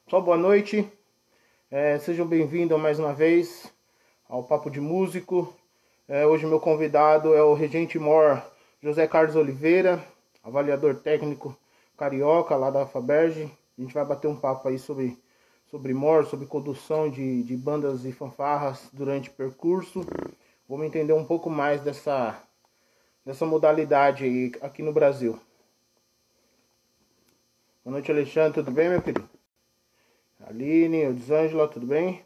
Só boa noite, sejam bem-vindos mais uma vez ao Papo de Músico. Hoje meu convidado é o Regente Mor José Carlos Oliveira, avaliador técnico carioca lá da Faberge. A gente vai bater um papo aí sobre Mor, sobre condução de bandas e fanfarras durante o percurso. Vamos entender um pouco mais dessa modalidade aí aqui no Brasil. Boa noite, Alexandre, tudo bem, meu querido? Aline, Elisângela, tudo bem?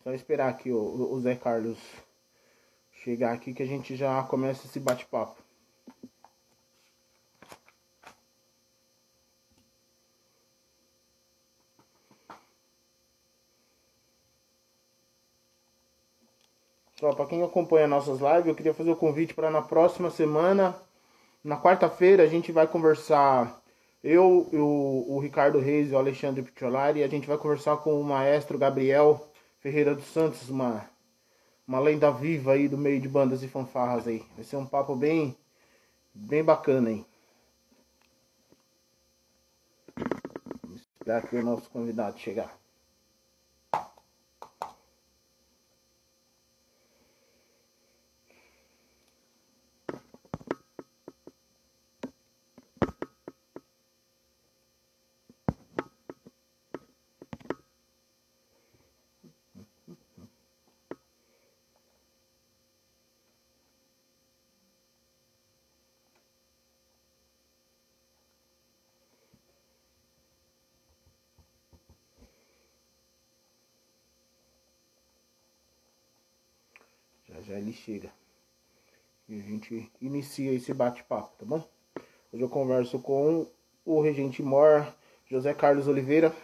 Só esperar aqui o Zé Carlos chegar aqui que a gente já começa esse bate-papo. Só para quem acompanha nossas lives, eu queria fazer o convite para na próxima semana, na quarta-feira, a gente vai conversar, o Ricardo Reis e o Alexandre Picciolari, e a gente vai conversar com o maestro Gabriel Ferreira dos Santos, uma lenda viva aí do meio de bandas e fanfarras aí. Vai ser um papo bem bacana aí. Vamos esperar aqui o nosso convidado chegar. Já ele chega. E a gente inicia esse bate-papo, tá bom? Hoje eu converso com o Regente Mor José Carlos Oliveira.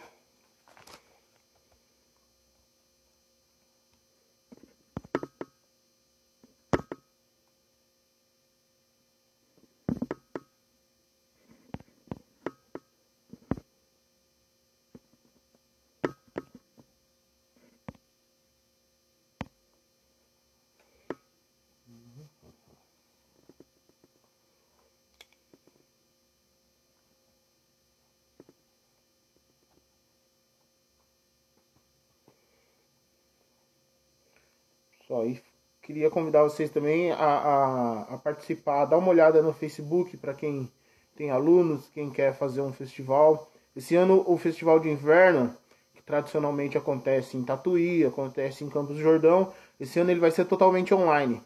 Só, e queria convidar vocês também a participar, dar uma olhada no Facebook para quem tem alunos, quem quer fazer um festival. Esse ano o Festival de Inverno, que tradicionalmente acontece em Tatuí, acontece em Campos do Jordão, esse ano ele vai ser totalmente online,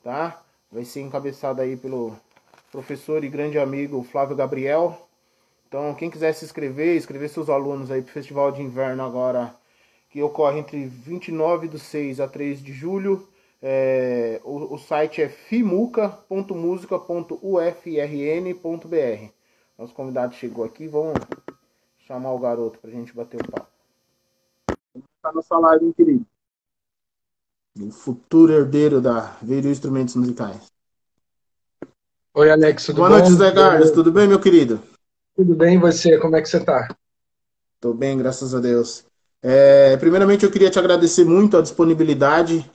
tá? Vai ser encabeçado aí pelo professor e grande amigo Flávio Gabriel. Então, quem quiser se inscrever, escrever seus alunos aí para o Festival de Inverno agora, que ocorre entre 29 de 6 a 3 de julho. O site é fimuca.musica.ufrn.br. Nosso convidado chegou aqui, vamos chamar o garoto para a gente bater o papo. Tá na nossa live, hein, querido? O futuro herdeiro da Veio Instrumentos Musicais. Oi, Alex, tudo Boa bom? noite, Zé Carlos, tudo bem, meu querido? Tudo bem, e você? Como é que você tá? Tô bem, graças a Deus. Primeiramente, eu queria te agradecer muito a disponibilidade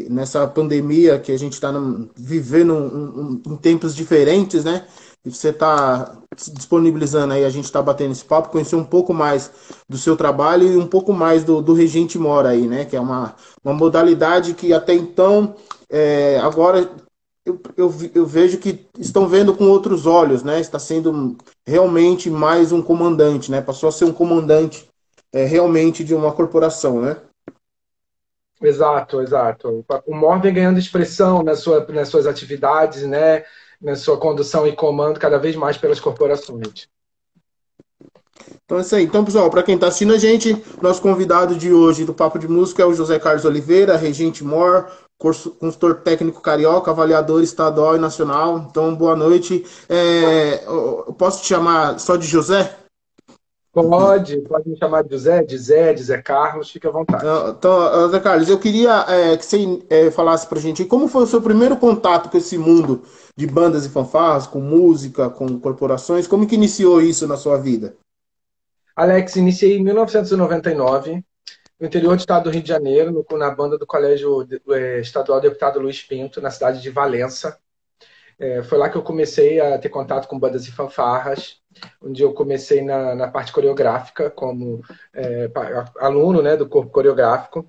nessa pandemia que a gente está vivendo em tempos diferentes, né? E você está se disponibilizando aí, a gente está batendo esse papo, conhecer um pouco mais do seu trabalho e um pouco mais do Regente Mora aí, né? Que é uma modalidade que até então, agora eu vejo que estão vendo com outros olhos, né? Está sendo realmente mais um comandante, né? Passou a ser um comandante realmente de uma corporação, né? Exato, exato. O MOR vem ganhando expressão nas suas atividades, né? Na sua condução e comando cada vez mais pelas corporações. Então é isso aí. Então, pessoal, para quem está assistindo a gente, nosso convidado de hoje do Papo de Música é o José Carlos Oliveira, Regente Mor, consultor técnico carioca, avaliador estadual e nacional. Então, boa noite. Eu posso te chamar só de José? Pode me chamar de Zé Carlos, fique à vontade. Então, Zé Carlos, eu queria que você falasse pra gente como foi o seu primeiro contato com esse mundo de bandas e fanfarras, com música, com corporações, como que iniciou isso na sua vida? Alex, iniciei em 1999. no interior do estado do Rio de Janeiro, na banda do Colégio Estadual Deputado Luiz Pinto, na cidade de Valença. Foi lá que eu comecei a ter contato com bandas e fanfarras, onde eu comecei na parte coreográfica, como aluno, né, do corpo coreográfico.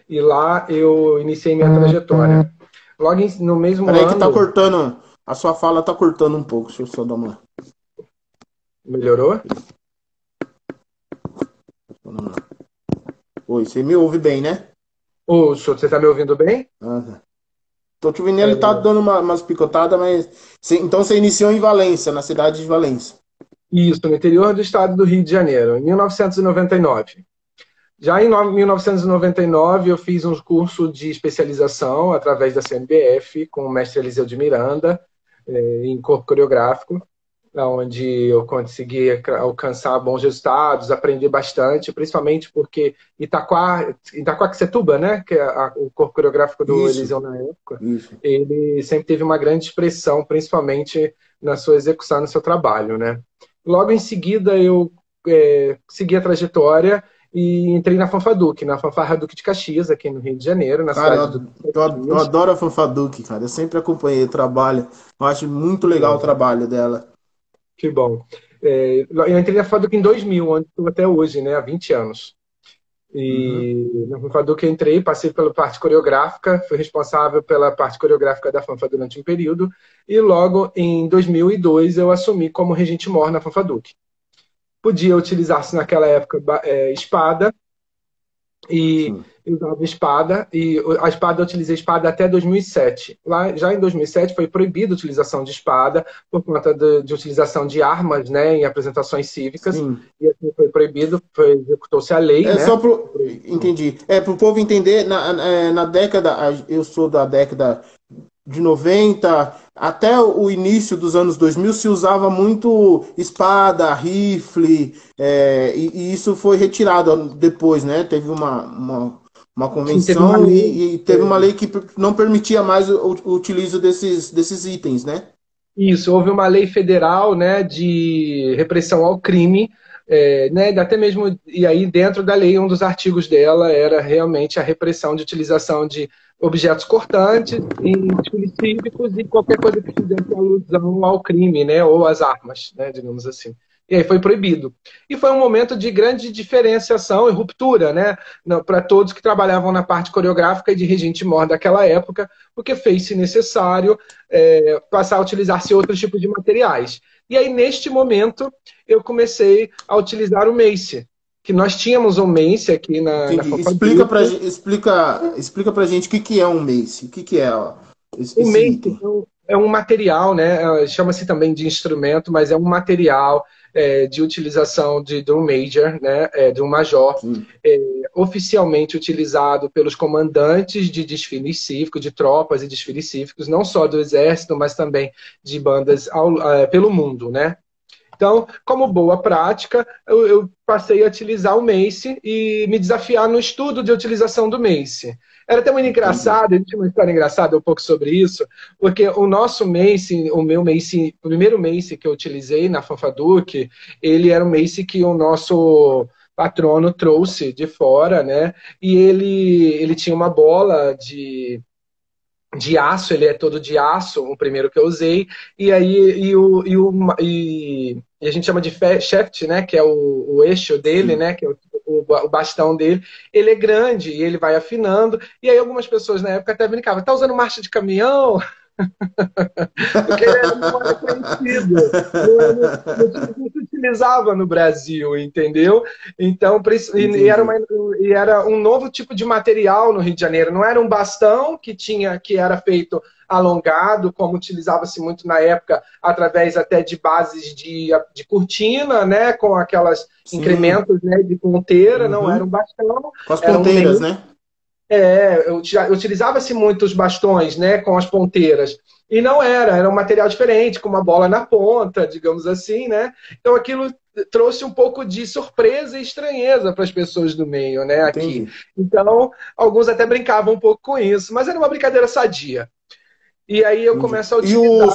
E lá eu iniciei minha trajetória. Logo no mesmo Peraí ano... que tá cortando, a sua fala tá cortando um pouco, deixa eu só dar uma... Melhorou? Oi, você me ouve bem, né? Ô, você está me ouvindo bem? Tá. Tô te ouvindo, ele tá dando umas picotadas, mas... Então você iniciou em Valência, na cidade de Valência. Isso, no interior do estado do Rio de Janeiro, em 1999. Já em 1999, eu fiz um curso de especialização através da CNBF, com o mestre Eliseu de Miranda, em corpo coreográfico, onde eu consegui alcançar bons resultados, aprender bastante, principalmente porque Itaquaquecetuba, né, que é o corpo coreográfico do Eliseu na época, ele sempre teve uma grande expressão, principalmente na sua execução, no seu trabalho, né. Logo em seguida, eu segui a trajetória e entrei na Fanfaduque, na Fanfarra Duque de Caxias, aqui no Rio de Janeiro, na cidade do eu adoro a Fanfaduque, cara. Eu sempre acompanhei o trabalho. Eu acho muito legal o trabalho dela. Que bom. Eu entrei na Fanfaduque em 2000, onde estou até hoje, né, há 20 anos. E na Fanfaduque eu entrei, passei pela parte coreográfica, fui responsável pela parte coreográfica da Fanfa durante um período, e logo em 2002 eu assumi como regente mor na Fanfaduque. Podia utilizar-se naquela época espada, e eu usava espada, e a espada eu utilizei espada até 2007. Lá, já em 2007 foi proibida a utilização de espada por conta de utilização de armas, né, em apresentações cívicas. Sim. E assim foi proibido, executou-se a lei, né? Entendi. Para o povo entender, na década, eu sou da década de 90 até o início dos anos 2000 se usava muito espada, rifle, e isso foi retirado depois, né? Teve uma convenção e teve uma lei que não permitia mais o utilizo desses itens, né? Isso, houve uma lei federal, né, de repressão ao crime, né, até mesmo, e aí dentro da lei, um dos artigos dela era realmente a repressão de utilização de objetos cortantes em desfiles cívicos e qualquer coisa que fizesse alusão ao crime, né, ou às armas, né, digamos assim. E aí foi proibido. E foi um momento de grande diferenciação e ruptura, né, para todos que trabalhavam na parte coreográfica e de regente mor daquela época, porque fez-se necessário passar a utilizar-se outros tipos de materiais. E aí, neste momento, eu comecei a utilizar o Mace, que nós tínhamos um Mace aqui na Explica pra gente o que é um Mace, o que é esse Mace item. É um material, né? Chama-se também de instrumento, mas é um material de utilização de um major, né? De um major, oficialmente utilizado pelos comandantes de desfiles cívicos, de tropas e desfiles cívicos, não só do exército, mas também de bandas pelo mundo, né? Então, como boa prática, eu passei a utilizar o Mace e me desafiar no estudo de utilização do Mace. Era até muito engraçado, eu tinha uma história engraçada um pouco sobre isso, porque o nosso Mace, o primeiro Mace que eu utilizei na Fanfaduque, ele era um Mace que o nosso patrono trouxe de fora, né? E ele tinha uma bola de aço, ele é todo de aço, o primeiro que eu usei, e aí a gente chama de shaft, né, que é o eixo dele, né, que é o bastão dele, ele é grande e ele vai afinando, e aí algumas pessoas na época até brincavam, tá usando marcha de caminhão? Porque não era conhecido, não se utilizava no Brasil, entendeu? Então, era um novo tipo de material no Rio de Janeiro, não era um bastão que era feito alongado, como utilizava-se muito na época, através até de bases de cortina, né, com aquelas incrementos, né, de ponteira, não era um bastão. Com as ponteiras, né? Utilizava-se muito os bastões, né, com as ponteiras. E não era um material diferente, com uma bola na ponta, digamos assim, né? Então aquilo trouxe um pouco de surpresa e estranheza para as pessoas do meio, né, aqui. Então, alguns até brincavam um pouco com isso, mas era uma brincadeira sadia. E aí eu Entendi. começo a E utilizar.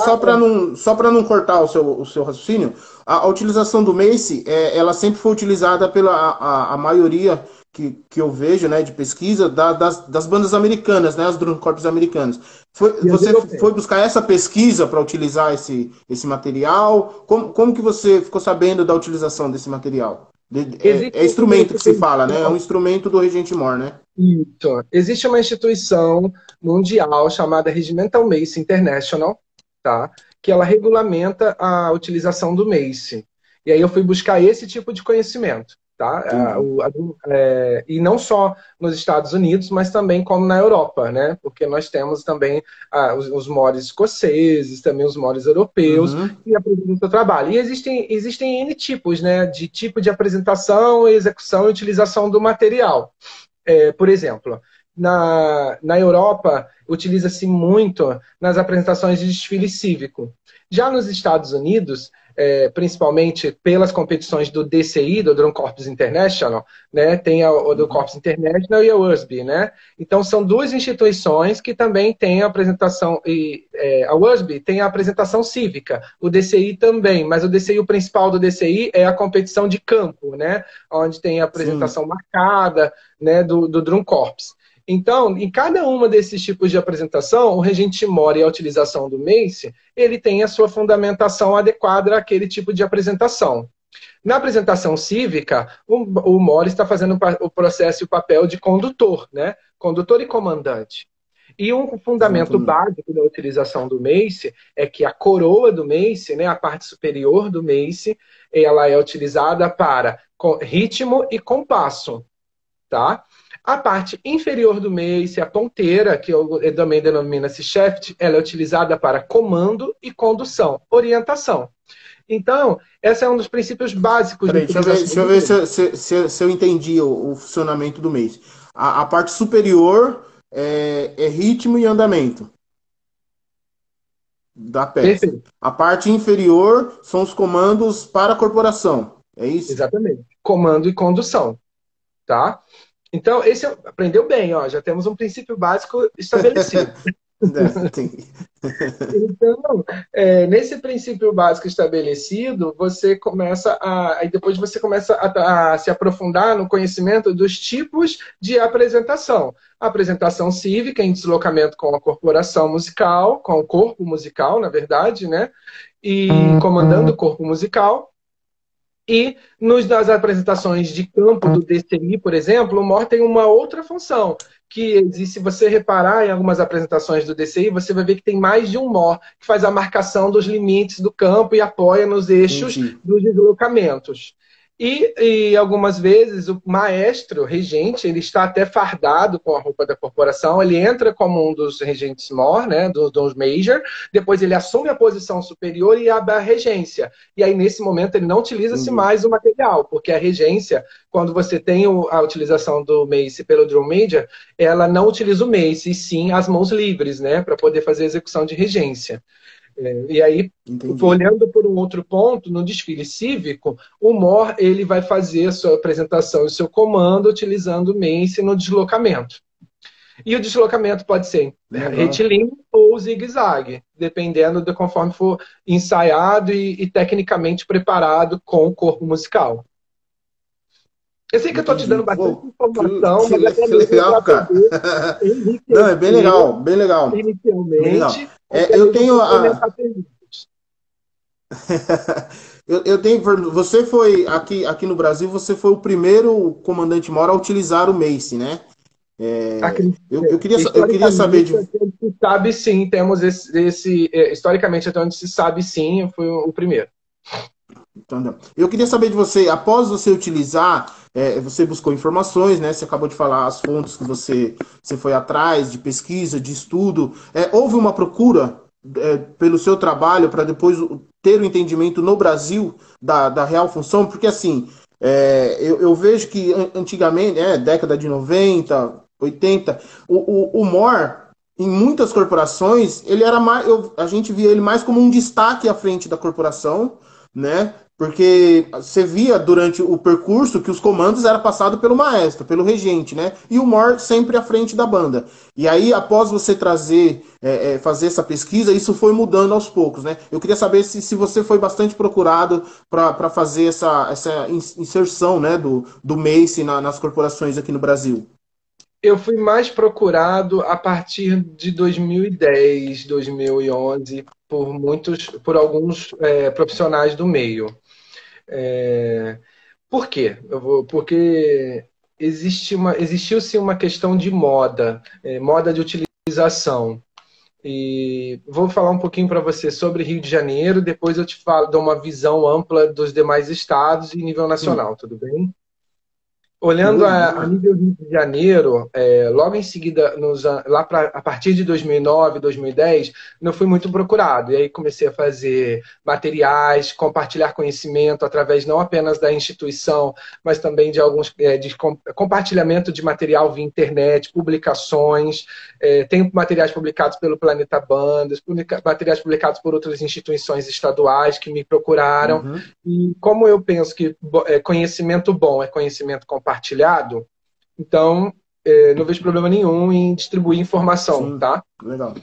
só para não cortar o seu raciocínio, a utilização do Mace, ela sempre foi utilizada pela a maioria que eu vejo, né, de pesquisa das bandas americanas, né, as drum corps americanas. E as Você foi europeias. buscar essa pesquisa para utilizar esse material? Como que você ficou sabendo da utilização desse material? É Existe uma instrumento que se fala, né? É um instituição, instrumento do Regente Mor, né? isso, existe uma instituição mundial chamada Regimental Mace International, tá? Que ela regulamenta a utilização do Mace. E aí eu fui buscar esse tipo de conhecimento, tá? Entendi. E não só nos Estados Unidos, mas também como na Europa, né? Porque nós temos também os mores escoceses, também os mores europeus, Uhum. que apresentam o seu trabalho. E existem N tipos, né? De tipo de apresentação, execução e utilização do material. Por exemplo, na Europa, utiliza-se muito nas apresentações de desfile cívico. Já nos Estados Unidos, principalmente pelas competições do DCI, do Drum Corps International, né, tem o Drum Uhum. Corps International e a WSB, né? Então, são duas instituições que também têm a apresentação, a WSB tem a apresentação cívica, o DCI também, mas o DCI, o principal do DCI é a competição de campo, né, onde tem a Sim. apresentação marcada, né, do Drum Corps. Então, em cada uma desses tipos de apresentação, o regente mor e a utilização do Mace, ele tem a sua fundamentação adequada àquele tipo de apresentação. Na apresentação cívica, o mor está fazendo o processo e o papel de condutor, né? Condutor e comandante. E um fundamento Exatamente. básico da utilização do Mace é que a coroa do Mace, né, a parte superior do Mace, ela é utilizada para ritmo e compasso, tá? A parte inferior do Mace, a ponteira, que eu também denomina-se shaft, ela é utilizada para comando e condução, orientação. Então, esse é um dos princípios básicos de Peraí, utilização deixa eu do ver Mace. se eu entendi o funcionamento do mês. A parte superior é ritmo e andamento da peça. Perfeito, A parte inferior são os comandos para a corporação. É isso? exatamente. Comando e condução, tá? Então, aprendeu bem, ó, já temos um princípio básico estabelecido. Tem. Então, nesse princípio básico estabelecido, você começa aí depois você começa a se aprofundar no conhecimento dos tipos de apresentação. A apresentação cívica em deslocamento com a corporação musical, com o corpo musical, na verdade, né? E comandando o corpo musical. E nas apresentações de campo do DCI, por exemplo, o MOR tem uma outra função, que existe, se você reparar em algumas apresentações do DCI, você vai ver que tem mais de um MOR, que faz a marcação dos limites do campo e apoia nos eixos Entendi. dos deslocamentos. E algumas vezes o maestro, regente, ele está até fardado com a roupa da corporação, ele entra como um dos regentes MOR, né, dos Major, depois ele assume a posição superior e abre a regência. E aí, nesse momento, ele não utiliza-se Entendi. mais o material, porque a regência, quando você tem a utilização do Mace pelo Drum Major, ela não utiliza o Mace, e sim as mãos livres, né, para poder fazer a execução de regência. E aí, Entendi. olhando por um outro ponto, no desfile cívico, o MOR ele vai fazer a sua apresentação e o seu comando utilizando o Mace no deslocamento. E o deslocamento pode ser Legal. retilíneo ou zigue-zague, dependendo de conforme for ensaiado e tecnicamente preparado com o corpo musical. Eu sei que eu estou te Entendi. dando bastante Pô, informação, mas até que mesmo para legal, cara. poder Não, é bem enriquecer legal, bem legal. Bem legal. inicialmente, até Eu mesmo tenho complementar perguntas. eu tenho. Você foi aqui no Brasil, você foi o primeiro comandante mor a utilizar o Mace, né? Eu queria saber Historicamente, de. até onde se sabe sim, temos historicamente, até onde se sabe sim, eu fui o primeiro. Então, eu queria saber de você, após você utilizar, você buscou informações, né? Você acabou de falar as fontes que você foi atrás, de pesquisa, de estudo. Houve uma procura pelo seu trabalho para depois ter o entendimento no Brasil da real função? Porque assim, eu vejo que antigamente, década de 90, 80, o MOR, em muitas corporações, ele era mais, a gente via ele mais como um destaque à frente da corporação, né? Porque você via durante o percurso que os comandos eram passados pelo maestro, pelo regente, né? E o Mor sempre à frente da banda. E aí, após você trazer, fazer essa pesquisa, isso foi mudando aos poucos, né? Eu queria saber se você foi bastante procurado para fazer essa inserção, né, do Mace nas corporações aqui no Brasil. Eu fui mais procurado a partir de 2010, 2011, por alguns profissionais do meio. Por quê? Porque existiu-se uma questão de moda, moda de utilização. E vou falar um pouquinho para você sobre Rio de Janeiro, depois eu te falo, dou uma visão ampla dos demais estados e nível Sim, nacional, tudo bem? Olhando tudo, vamos a lá. nível Rio de Janeiro, logo em seguida, a partir de 2009, 2010, eu fui muito procurado. E aí comecei a fazer materiais, compartilhar conhecimento através não apenas da instituição, mas também de alguns compartilhamento de material via internet, publicações. Tenho materiais publicados pelo Planeta Bandas, materiais publicados por outras instituições estaduais que me procuraram. Uhum. E como eu penso que conhecimento bom é conhecimento compartilhado, então não vejo problema nenhum em distribuir informação, Sim, tá? legal.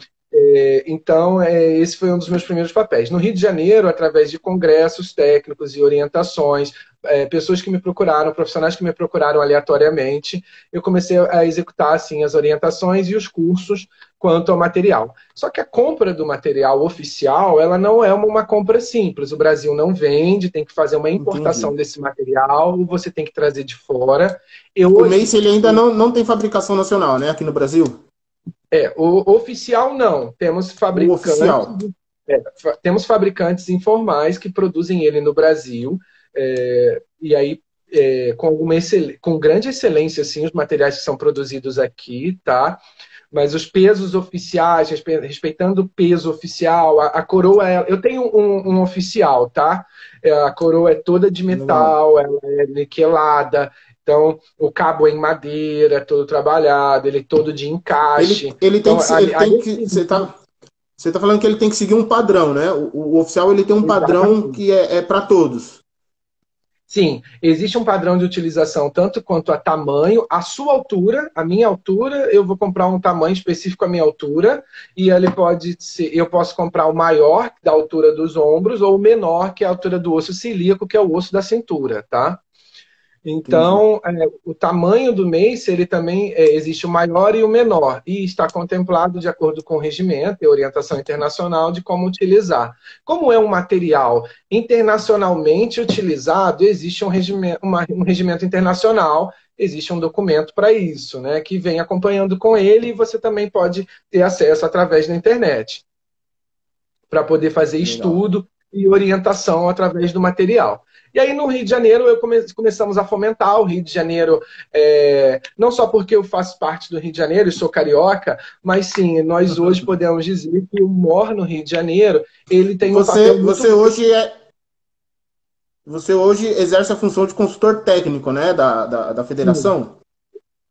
Então, esse foi um dos meus primeiros papéis. No Rio de Janeiro, através de congressos técnicos e orientações, pessoas que me procuraram, profissionais que me procuraram aleatoriamente, eu comecei a executar assim, as orientações e os cursos quanto ao material. Só que a compra do material oficial, ela não é uma compra simples. O Brasil não vende, tem que fazer uma importação Entendi. desse material, você tem que trazer de fora. O Hoje, Mace ele ainda não tem fabricação nacional, né? Aqui no Brasil. o oficial não. O oficial. Temos fabricantes informais que produzem ele no Brasil, e aí com grande excelência, assim, os materiais que são produzidos aqui, tá? Mas os pesos oficiais, respeitando o peso oficial, a coroa, eu tenho um oficial, tá? A coroa é toda de Legal. metal, ela é niquelada, então o cabo é em madeira, todo trabalhado, ele é todo de encaixe. Ele tem Então, que, ele tem aí que, sim, você tá falando que ele tem que seguir um padrão, né? O oficial ele tem um padrão exatamente. que é para todos. Sim, existe um padrão de utilização tanto quanto a tamanho, a sua altura, a minha altura, eu vou comprar um tamanho específico à minha altura, e ele pode ser, eu posso comprar o maior, da altura dos ombros, ou o menor, que é a altura do osso celíaco, que é o osso da cintura, tá? Entendi. Então, o tamanho do Mace, ele também existe o maior e o menor, e está contemplado de acordo com o regimento e orientação internacional de como utilizar. Como é um material internacionalmente utilizado, existe um regimento internacional, existe um documento para isso, né, que vem acompanhando com ele, e você também pode ter acesso através da internet, para poder fazer Legal. estudo e orientação através do material. E aí, no Rio de Janeiro, começamos a fomentar o Rio de Janeiro, não só porque eu faço parte do Rio de Janeiro e sou carioca, mas sim, nós hoje podemos dizer que o MOR no Rio de Janeiro, ele tem um Você, papel muito. você hoje você hoje exerce a função de consultor técnico, né, da federação?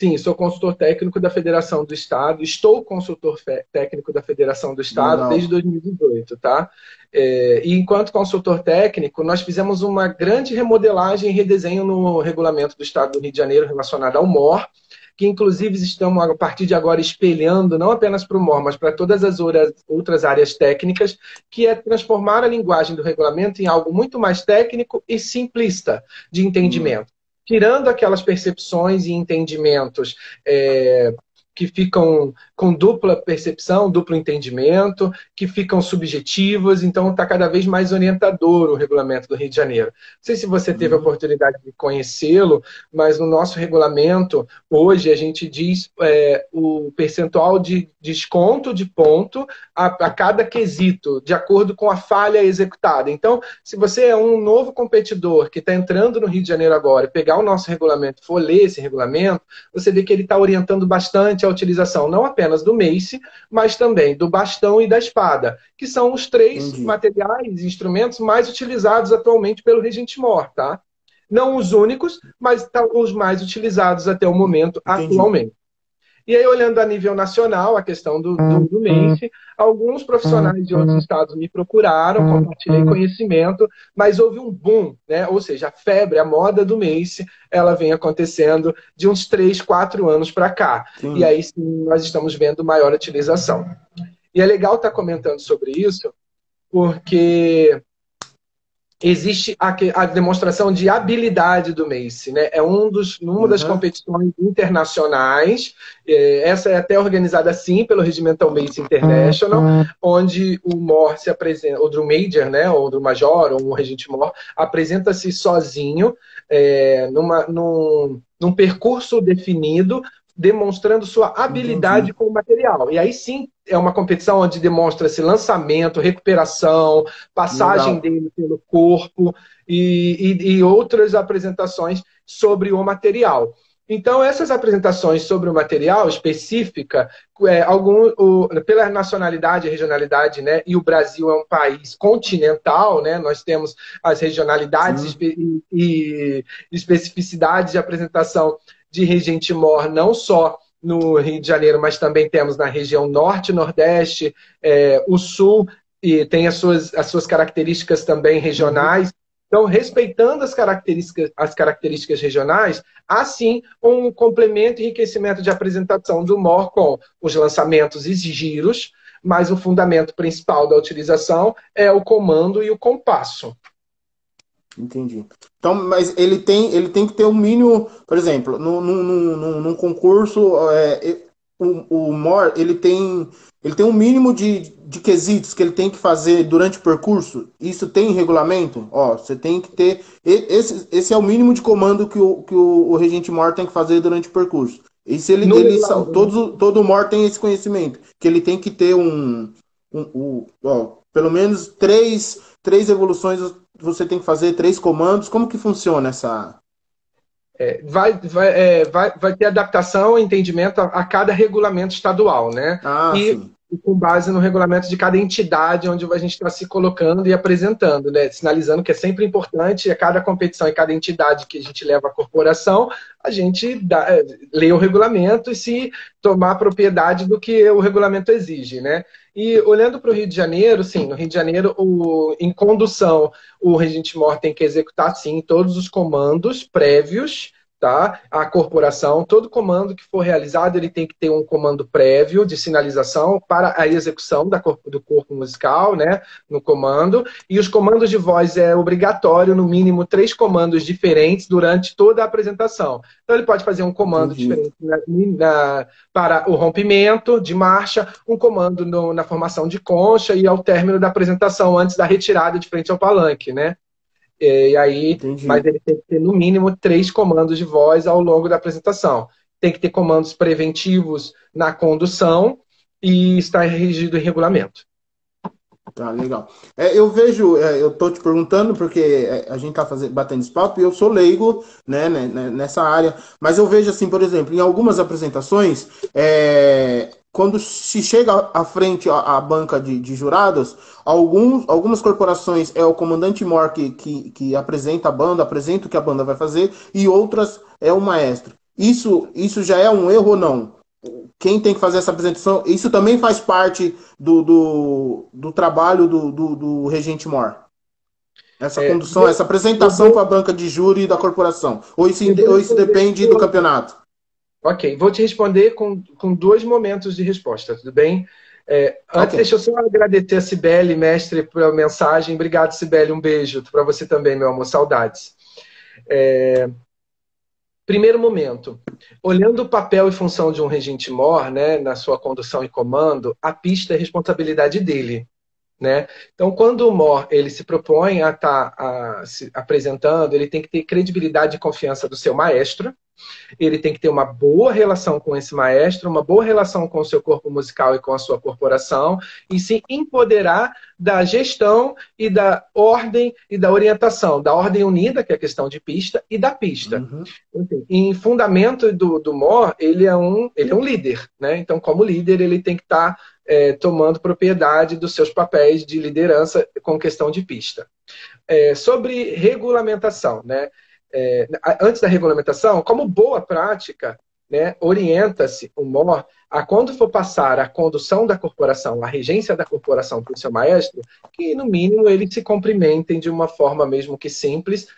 Sim, sou consultor técnico da Federação do Estado, estou consultor técnico da Federação do Estado desde Legal. 2018, tá? E enquanto consultor técnico, nós fizemos uma grande remodelagem e redesenho no regulamento do Estado do Rio de Janeiro relacionado ao MOR, que inclusive estamos, a partir de agora, espelhando não apenas para o MOR, mas para todas as outras áreas técnicas, que é transformar a linguagem do regulamento em algo muito mais técnico e simplista de Hum. entendimento, tirando aquelas percepções e entendimentos que ficam com dupla percepção, duplo entendimento, que ficam subjetivos, então está cada vez mais orientador o regulamento do Rio de Janeiro. Não sei se você teve a Uhum. oportunidade de conhecê-lo, mas no nosso regulamento, hoje, a gente diz o percentual de desconto de ponto a cada quesito, de acordo com a falha executada. Então, se você é um novo competidor que está entrando no Rio de Janeiro agora e pegar o nosso regulamento, for ler esse regulamento, você vê que ele está orientando bastante a utilização não apenas do mace, mas também do bastão e da espada, que são os três Entendi. materiais e instrumentos mais utilizados atualmente pelo Regente Mor, tá? Não os únicos, mas os mais utilizados até o momento, Entendi. atualmente. E aí, olhando a nível nacional, a questão do MACE, alguns profissionais de outros estados me procuraram, compartilhei conhecimento, mas houve um boom, né? Ou seja, a febre, a moda do MACE, ela vem acontecendo de uns 3, 4 anos para cá. E Sim. aí sim, nós estamos vendo maior utilização. E é legal estar comentando sobre isso, porque existe a demonstração de habilidade do MACE, né? É uma das Uhum. competições internacionais, essa é até organizada assim pelo Regimental MACE International, onde o MOR se apresenta, ou do Major, né? Ou do Major, ou o Regente MOR, apresenta-se sozinho, num percurso definido, demonstrando sua habilidade Entendi. com o material. E aí sim é uma competição onde demonstra-se lançamento, recuperação, passagem Legal. dele pelo corpo e outras apresentações sobre o material. Então, essas apresentações sobre o material específica, pela nacionalidade e regionalidade, né, e o Brasil é um país continental, né, nós temos as regionalidades Sim. e especificidades de apresentação de Regente Mor, não só no Rio de Janeiro, mas também temos na região norte, nordeste, o sul, e tem as suas características também Uhum. regionais. Então, respeitando as características regionais, há sim um complemento e enriquecimento de apresentação do MOR com os lançamentos e giros, mas o fundamento principal da utilização é o comando e o compasso. Entendi. Então, mas ele tem que ter um mínimo, por exemplo, num concurso, o MOR, ele tem um mínimo de quesitos que ele tem que fazer durante o percurso. Isso tem em regulamento? Ó, você tem que ter. Esse é o mínimo de comando que o regente MOR tem que fazer durante o percurso. Isso No regulamento, todo MOR tem esse conhecimento, que ele tem que ter pelo menos três evoluções você tem que fazer 3 comandos. Como que funciona essa? vai ter adaptação e entendimento a cada regulamento estadual, né? Ah, E sim. com base no regulamento de cada entidade onde a gente está se colocando e apresentando, né? Sinalizando que é sempre importante, a cada competição e cada entidade que a gente leva à corporação, a gente lê o regulamento e se tomar propriedade do que o regulamento exige, né? E olhando para o Rio de Janeiro, sim, no Rio de Janeiro, em condução, o Regente Mor tem que executar, sim, todos os comandos prévios, tá? A corporação, todo comando que for realizado, ele tem que ter um comando prévio de sinalização para a execução do corpo musical, né? No comando. E os comandos de voz é obrigatório, no mínimo, 3 comandos diferentes durante toda a apresentação. Então, ele pode fazer um comando Entendi. diferente para o rompimento de marcha, um comando na formação de concha e ao término da apresentação, antes da retirada de frente ao palanque, né? E aí, mas Entendi. ele tem que ter no mínimo 3 comandos de voz ao longo da apresentação. Tem que ter comandos preventivos na condução e está regido em regulamento. Tá, legal. Eu vejo, eu tô te perguntando porque a gente tá batendo esse papo e eu sou leigo, né, nessa área, mas eu vejo assim, por exemplo, em algumas apresentações, quando se chega à frente à banca de jurados, algumas corporações é o comandante mor que apresenta a banda, apresenta o que a banda vai fazer, e outras é o maestro. Isso já é um erro ou não? Quem tem que fazer essa apresentação, isso também faz parte do trabalho do Regente Mor. Essa É, condução, essa eu apresentação para a vou, banca de júri da corporação. Ou isso, eu vou ou isso responder. depende do campeonato. Ok, vou te responder com 2 momentos de resposta, tudo bem? Ok. Antes, deixa eu só agradecer a Cibele, mestre, pela mensagem. Obrigado, Cibele, um beijo para você também, meu amor, saudades. Primeiro momento, olhando o papel e função de um regente mor, né, na sua condução e comando, a pista é responsabilidade dele. Né? Então, quando o MOR ele se propõe a estar se apresentando, ele tem que ter credibilidade e confiança do seu maestro, ele tem que ter uma boa relação com esse maestro, uma boa relação com o seu corpo musical e com a sua corporação, e se empoderar da gestão e da ordem e da orientação, da ordem unida, que é a questão de pista, e da pista. Uhum. Enfim, em fundamento do MOR, ele é um líder, né? Então, como líder, ele tem que estar tomando propriedade dos seus papéis de liderança com questão de pista. Sobre regulamentação, né? Antes da regulamentação, como boa prática, né, orienta-se o MOR a quando for passar a condução da corporação, a regência da corporação para o seu maestro, que no mínimo eles se cumprimentem de uma forma mesmo que simples,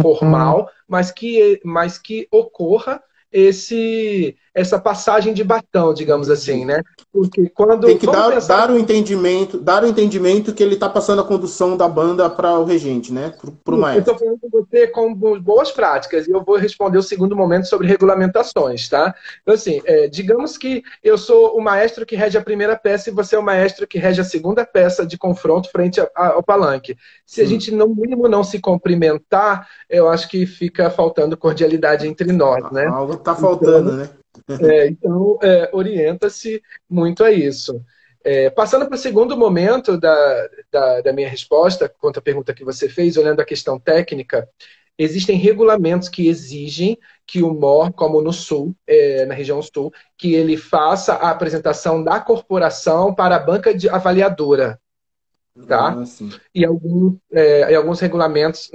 formal, mas que ocorra essa passagem de bastão, digamos assim, né? Porque quando tem que dar o entendimento que ele está passando a condução da banda para o regente, né? Para o eu maestro. estou falando com você com boas práticas e eu vou responder o segundo momento sobre regulamentações, tá? Então, assim, digamos que eu sou o maestro que rege a primeira peça e você é o maestro que rege a segunda peça de confronto frente ao palanque. Se a gente, no mínimo, não se cumprimentar, eu acho que fica faltando cordialidade entre nós, né? Algo está faltando, né? Então, orienta-se muito a isso. Passando para o segundo momento da minha resposta, quanto à pergunta que você fez, olhando a questão técnica, existem regulamentos que exigem que o MOR, como no Sul, na região Sul, que ele faça a apresentação da corporação para a banca avaliadora. Tá? E alguns regulamentos,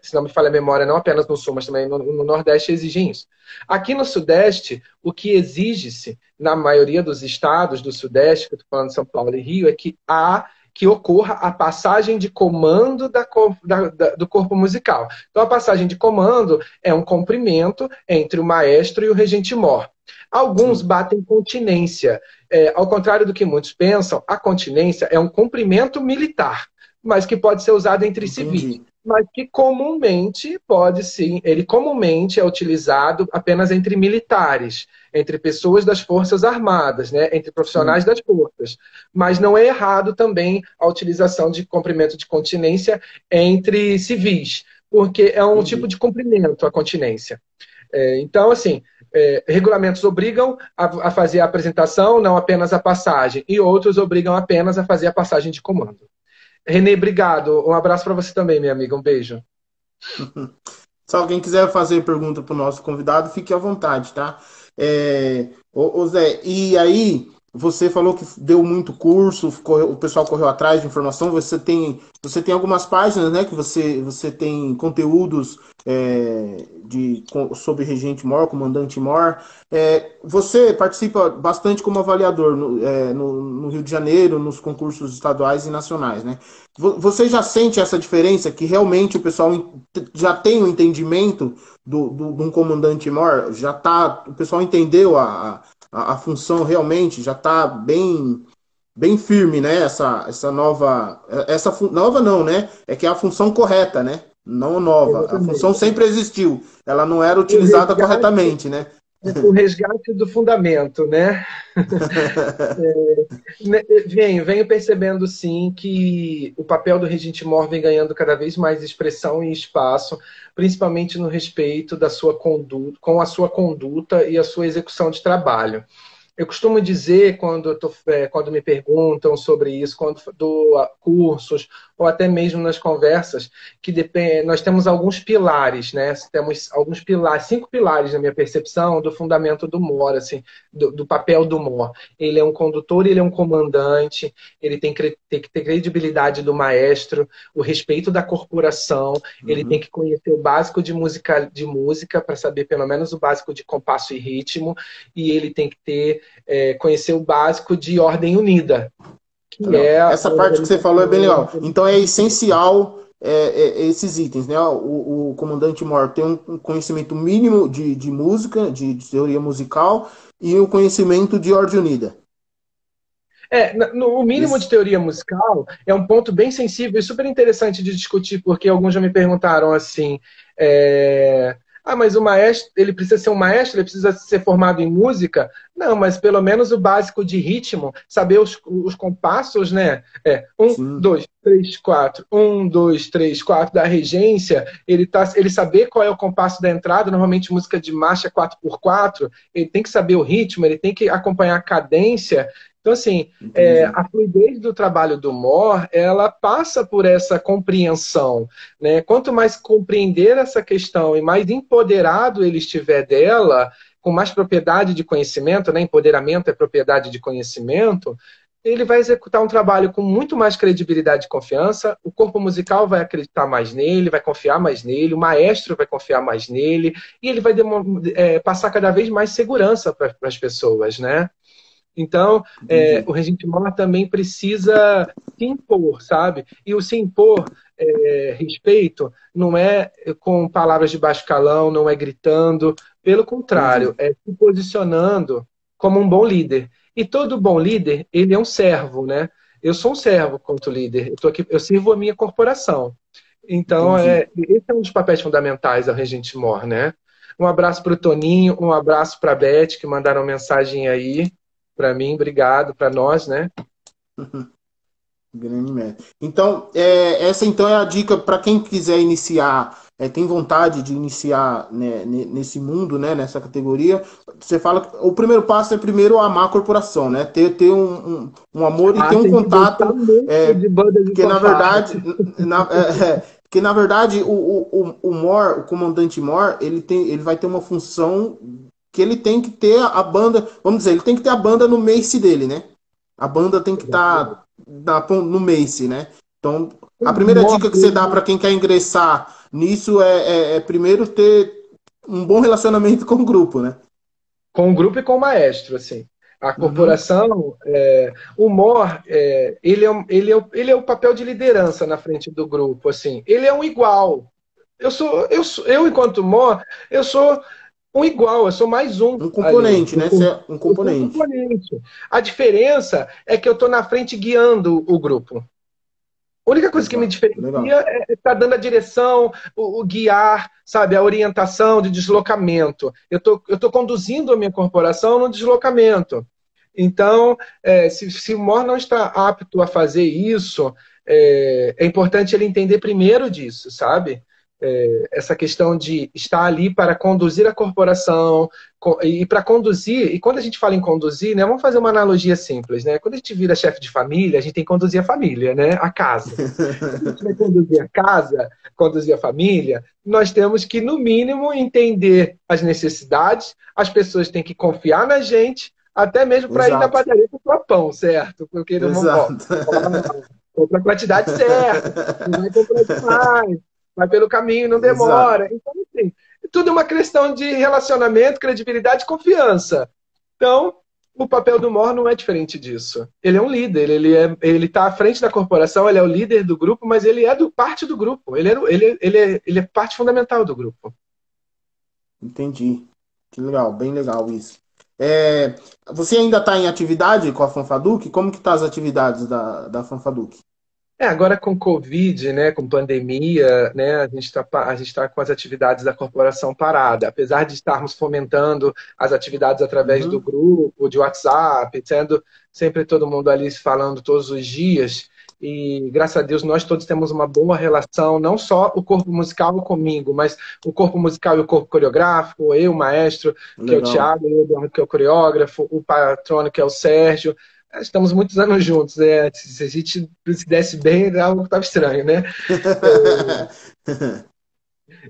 se não me falha a memória, não apenas no Sul, mas também no Nordeste, exigem isso. Aqui no Sudeste, o que exige-se, na maioria dos estados do Sudeste, que eu estou falando de São Paulo e Rio, é que ocorra a passagem de comando do corpo musical. Então, a passagem de comando é um cumprimento entre o maestro e o regente mor. Alguns batem continência. Ao contrário do que muitos pensam, a continência é um cumprimento militar, mas que pode ser usado entre civis. Mas que comumente pode sim, ele comumente é utilizado apenas entre militares, entre pessoas das Forças Armadas, né? Entre profissionais das forças. Mas não é errado também a utilização de cumprimento de continência entre civis, porque é um tipo de cumprimento a continência. Então, assim, regulamentos obrigam a fazer a apresentação, não apenas a passagem, e outros obrigam apenas a fazer a passagem de comando. Renê, obrigado. Um abraço para você também, minha amiga. Um beijo. Se alguém quiser fazer pergunta para o nosso convidado, fique à vontade, tá? Ô Zé, e aí, você falou que deu muito curso, o pessoal correu atrás de informação, você tem algumas páginas, né, que você tem conteúdos sobre Regente Mor, Comandante Mor. Você participa bastante como avaliador no Rio de Janeiro, nos concursos estaduais e nacionais, né? Você já sente essa diferença, que realmente o pessoal já tem um entendimento de um comandante mor? O pessoal entendeu a função realmente, já está bem firme, né? Essa nova não, né? É que é a função correta, né? Não nova. A função sempre existiu. Ela não era utilizada corretamente, né? O resgate do fundamento, né? Venho percebendo, sim, que o papel do regente mor vem ganhando cada vez mais expressão e espaço, principalmente no respeito da sua conduta, com a sua conduta e a sua execução de trabalho. Eu costumo dizer, quando me perguntam sobre isso, quando dou cursos, ou até mesmo nas conversas, que nós temos alguns pilares, né? Temos alguns pilares, 5 pilares na minha percepção do fundamento do MOR, assim, do papel do MOR. Ele é um condutor, ele é um comandante, ele tem que ter credibilidade do maestro, o respeito da corporação, ele tem que conhecer o básico de música para saber pelo menos o básico de compasso e ritmo, e ele tem que conhecer o básico de ordem unida. Essa parte que você falou é bem legal. Então é essencial esses itens, né? O comandante mor tem um conhecimento mínimo de música, de teoria musical, e o conhecimento de ordem unida. O mínimo de teoria musical é um ponto bem sensível e super interessante de discutir, porque alguns já me perguntaram assim, mas o maestro, ele precisa ser um maestro, ele precisa ser formado em música? Não, mas pelo menos o básico de ritmo, saber os compassos, né? 1, 2, 3, 4, 1, 2, 3, 4 da regência, ele saber qual é o compasso da entrada, normalmente música de marcha 4x4, ele tem que saber o ritmo, ele tem que acompanhar a cadência. Então, assim, a fluidez do trabalho do MOR, ela passa por essa compreensão, né? Quanto mais compreender essa questão e mais empoderado ele estiver dela, com mais propriedade de conhecimento, né? Empoderamento é propriedade de conhecimento, ele vai executar um trabalho com muito mais credibilidade e confiança, o corpo musical vai acreditar mais nele, vai confiar mais nele, o maestro vai confiar mais nele, e ele vai passar cada vez mais segurança para as pessoas, né? Então, o regente mor também precisa se impor, sabe? E o se impor, respeito, não é com palavras de baixo calão, não é gritando, pelo contrário, Entendi. é se posicionando como um bom líder. E todo bom líder, ele é um servo, né? Eu sou um servo quanto líder, eu tô aqui, eu sirvo a minha corporação. Então, Entendi. esse é um dos papéis fundamentais da regente mor, né? Um abraço para o Toninho, um abraço para a Beth, que mandaram mensagem aí para mim, obrigado, para nós, né? Grande mestre. Então, essa então é a dica para quem quiser iniciar, tem vontade de iniciar, né, nesse mundo, né, nessa categoria. Você fala que o primeiro passo é primeiro amar a corporação, né? Ter um amor e ter um Tem que gostar contato, muito de banda de porque na fanfarra. verdade, porque na verdade o Mor, o comandante Mor, ele vai ter uma função que ele tem que ter a banda, vamos dizer, ele tem que ter a banda no Mace dele, né? A banda tem que estar no Mace, né? Então, a primeira dica que você dá para quem quer ingressar nisso é primeiro ter um bom relacionamento com o grupo, né? Com o grupo e com o maestro, assim. A Uhum. corporação, o MOR, ele é o papel de liderança na frente do grupo, assim. Ele é um igual. Eu enquanto MOR, eu sou um igual, eu sou mais um Um ali. componente, né? Você é um Eu sou um componente. componente. A diferença é que eu estou na frente guiando o grupo. A única coisa que me Exato. diferencia Legal. é estar dando a direção, o guiar, sabe, a orientação de deslocamento. Eu tô conduzindo a minha corporação no deslocamento. Então, se o MOR não está apto a fazer isso, é importante ele entender primeiro disso, sabe? Essa questão de estar ali para conduzir a corporação, e para conduzir, e quando a gente fala em conduzir, né, vamos fazer uma analogia simples, né? Quando a gente vira chefe de família, a gente tem que conduzir a família, né? A casa. Quando a gente vai conduzir a casa, conduzir a família, nós temos que, no mínimo, entender as necessidades, as pessoas têm que confiar na gente, até mesmo para ir na Exato. padaria comprar pão, certo? Porque não vamos, ó, Exato. compra a quantidade certa, não vai comprar demais, vai pelo caminho, não Exato. demora. Então, assim, tudo é uma questão de relacionamento, credibilidade e confiança. Então, o papel do MOR não é diferente disso. Ele é um líder, ele está à frente da corporação, ele é o líder do grupo, mas ele é parte do grupo. Ele é parte fundamental do grupo. Entendi. Que legal, bem legal isso. É, você ainda está em atividade com a Fanfaduc? Como que tá as atividades da Fanfaduc? Agora com Covid, né, com pandemia, né, a gente tá com as atividades da corporação parada. Apesar de estarmos fomentando as atividades através do Uhum. grupo, de WhatsApp, tendo sempre todo mundo ali se falando todos os dias. E graças a Deus nós todos temos uma boa relação, não só o corpo musical comigo, mas o corpo musical e o corpo coreográfico, eu, o maestro, que é o Legal. Thiago, eu, Eduardo, que é o coreógrafo, o patrono, que é o Sérgio. Estamos muitos anos juntos, né? Se a gente se desse bem, era algo que estava estranho, né?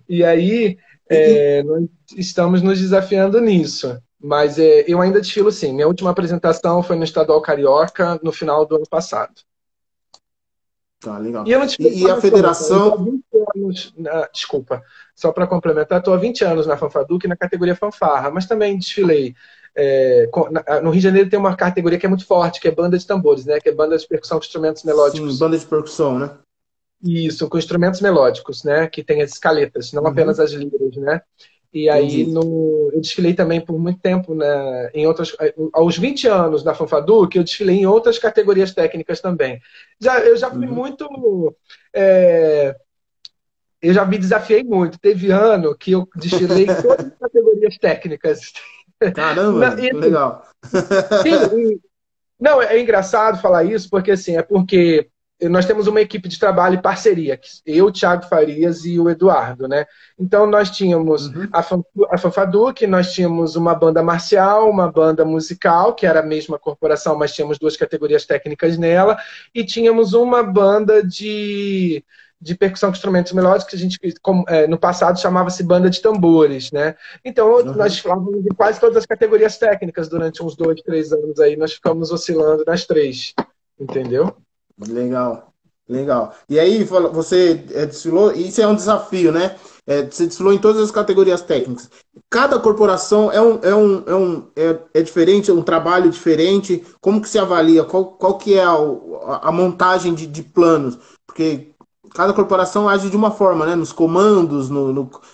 E aí, E, nós estamos nos desafiando nisso. Mas eu ainda desfilo sim. Minha última apresentação foi no Estadual Carioca no final do ano passado. tá, legal. E eu não desfilei E só a na Fanfa. Eu estou há federação. 20 anos, desculpa, só para complementar, estou há 20 anos na Fanfaduc na categoria fanfarra, mas também desfilei. No Rio de Janeiro tem uma categoria que é muito forte, que é banda de tambores, né? Que é banda de percussão com instrumentos Sim, melódicos. banda de percussão, né? Isso, com instrumentos melódicos, né? Que tem as escaletas, não apenas Uhum. as liras, né? E aí Entendi. eu desfilei também por muito tempo, né, em outras, aos 20 anos na Fanfaduc, eu desfilei em outras categorias técnicas também. Eu já fui Uhum. muito. é, eu já me desafiei muito. Teve ano que eu desfilei em todas as categorias técnicas. Caramba, E, que assim, legal. sim, não, é engraçado falar isso, porque assim, é porque nós temos uma equipe de trabalho e parceria, eu, o Thiago Farias e o Eduardo, né? Então nós tínhamos Uhum. a Fanfaduc, nós tínhamos uma banda marcial, uma banda musical, que era a mesma corporação, mas tínhamos duas categorias técnicas nela, e tínhamos uma banda de percussão com instrumentos melódicos, que a gente, no passado, chamava-se banda de tambores, né? Então, nós falávamos de quase todas as categorias técnicas durante uns 2, 3 anos aí, nós ficamos oscilando nas 3, entendeu? Legal, legal. E aí, você desfilou, e isso é um desafio, né? Você desfilou em todas as categorias técnicas. Cada corporação é diferente, é um trabalho diferente. Como que se avalia? Qual que é a montagem de planos? Porque cada corporação age de uma forma, né? Nos comandos,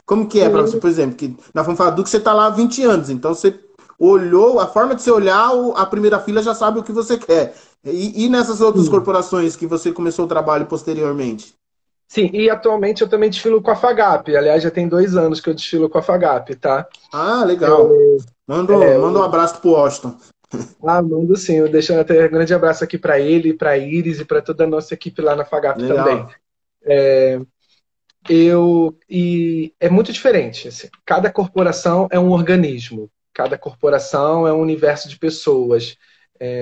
como que é para você, por exemplo, que na Fanfarduc você está lá há 20 anos, então você olhou, a forma de você olhar, a primeira fila já sabe o que você quer. E nessas outras corporações que você começou o trabalho posteriormente? Sim, e atualmente eu também desfilo com a FAGAP. Aliás, já tem 2 anos que eu desfilo com a FAGAP, tá? Ah, legal. Manda um abraço pro Washington. Mando sim. Eu deixo até um grande abraço aqui para ele, para Iris e para toda a nossa equipe lá na FAGAP também. Legal. E é muito diferente. Assim. Cada corporação é um organismo. Cada corporação é um universo de pessoas.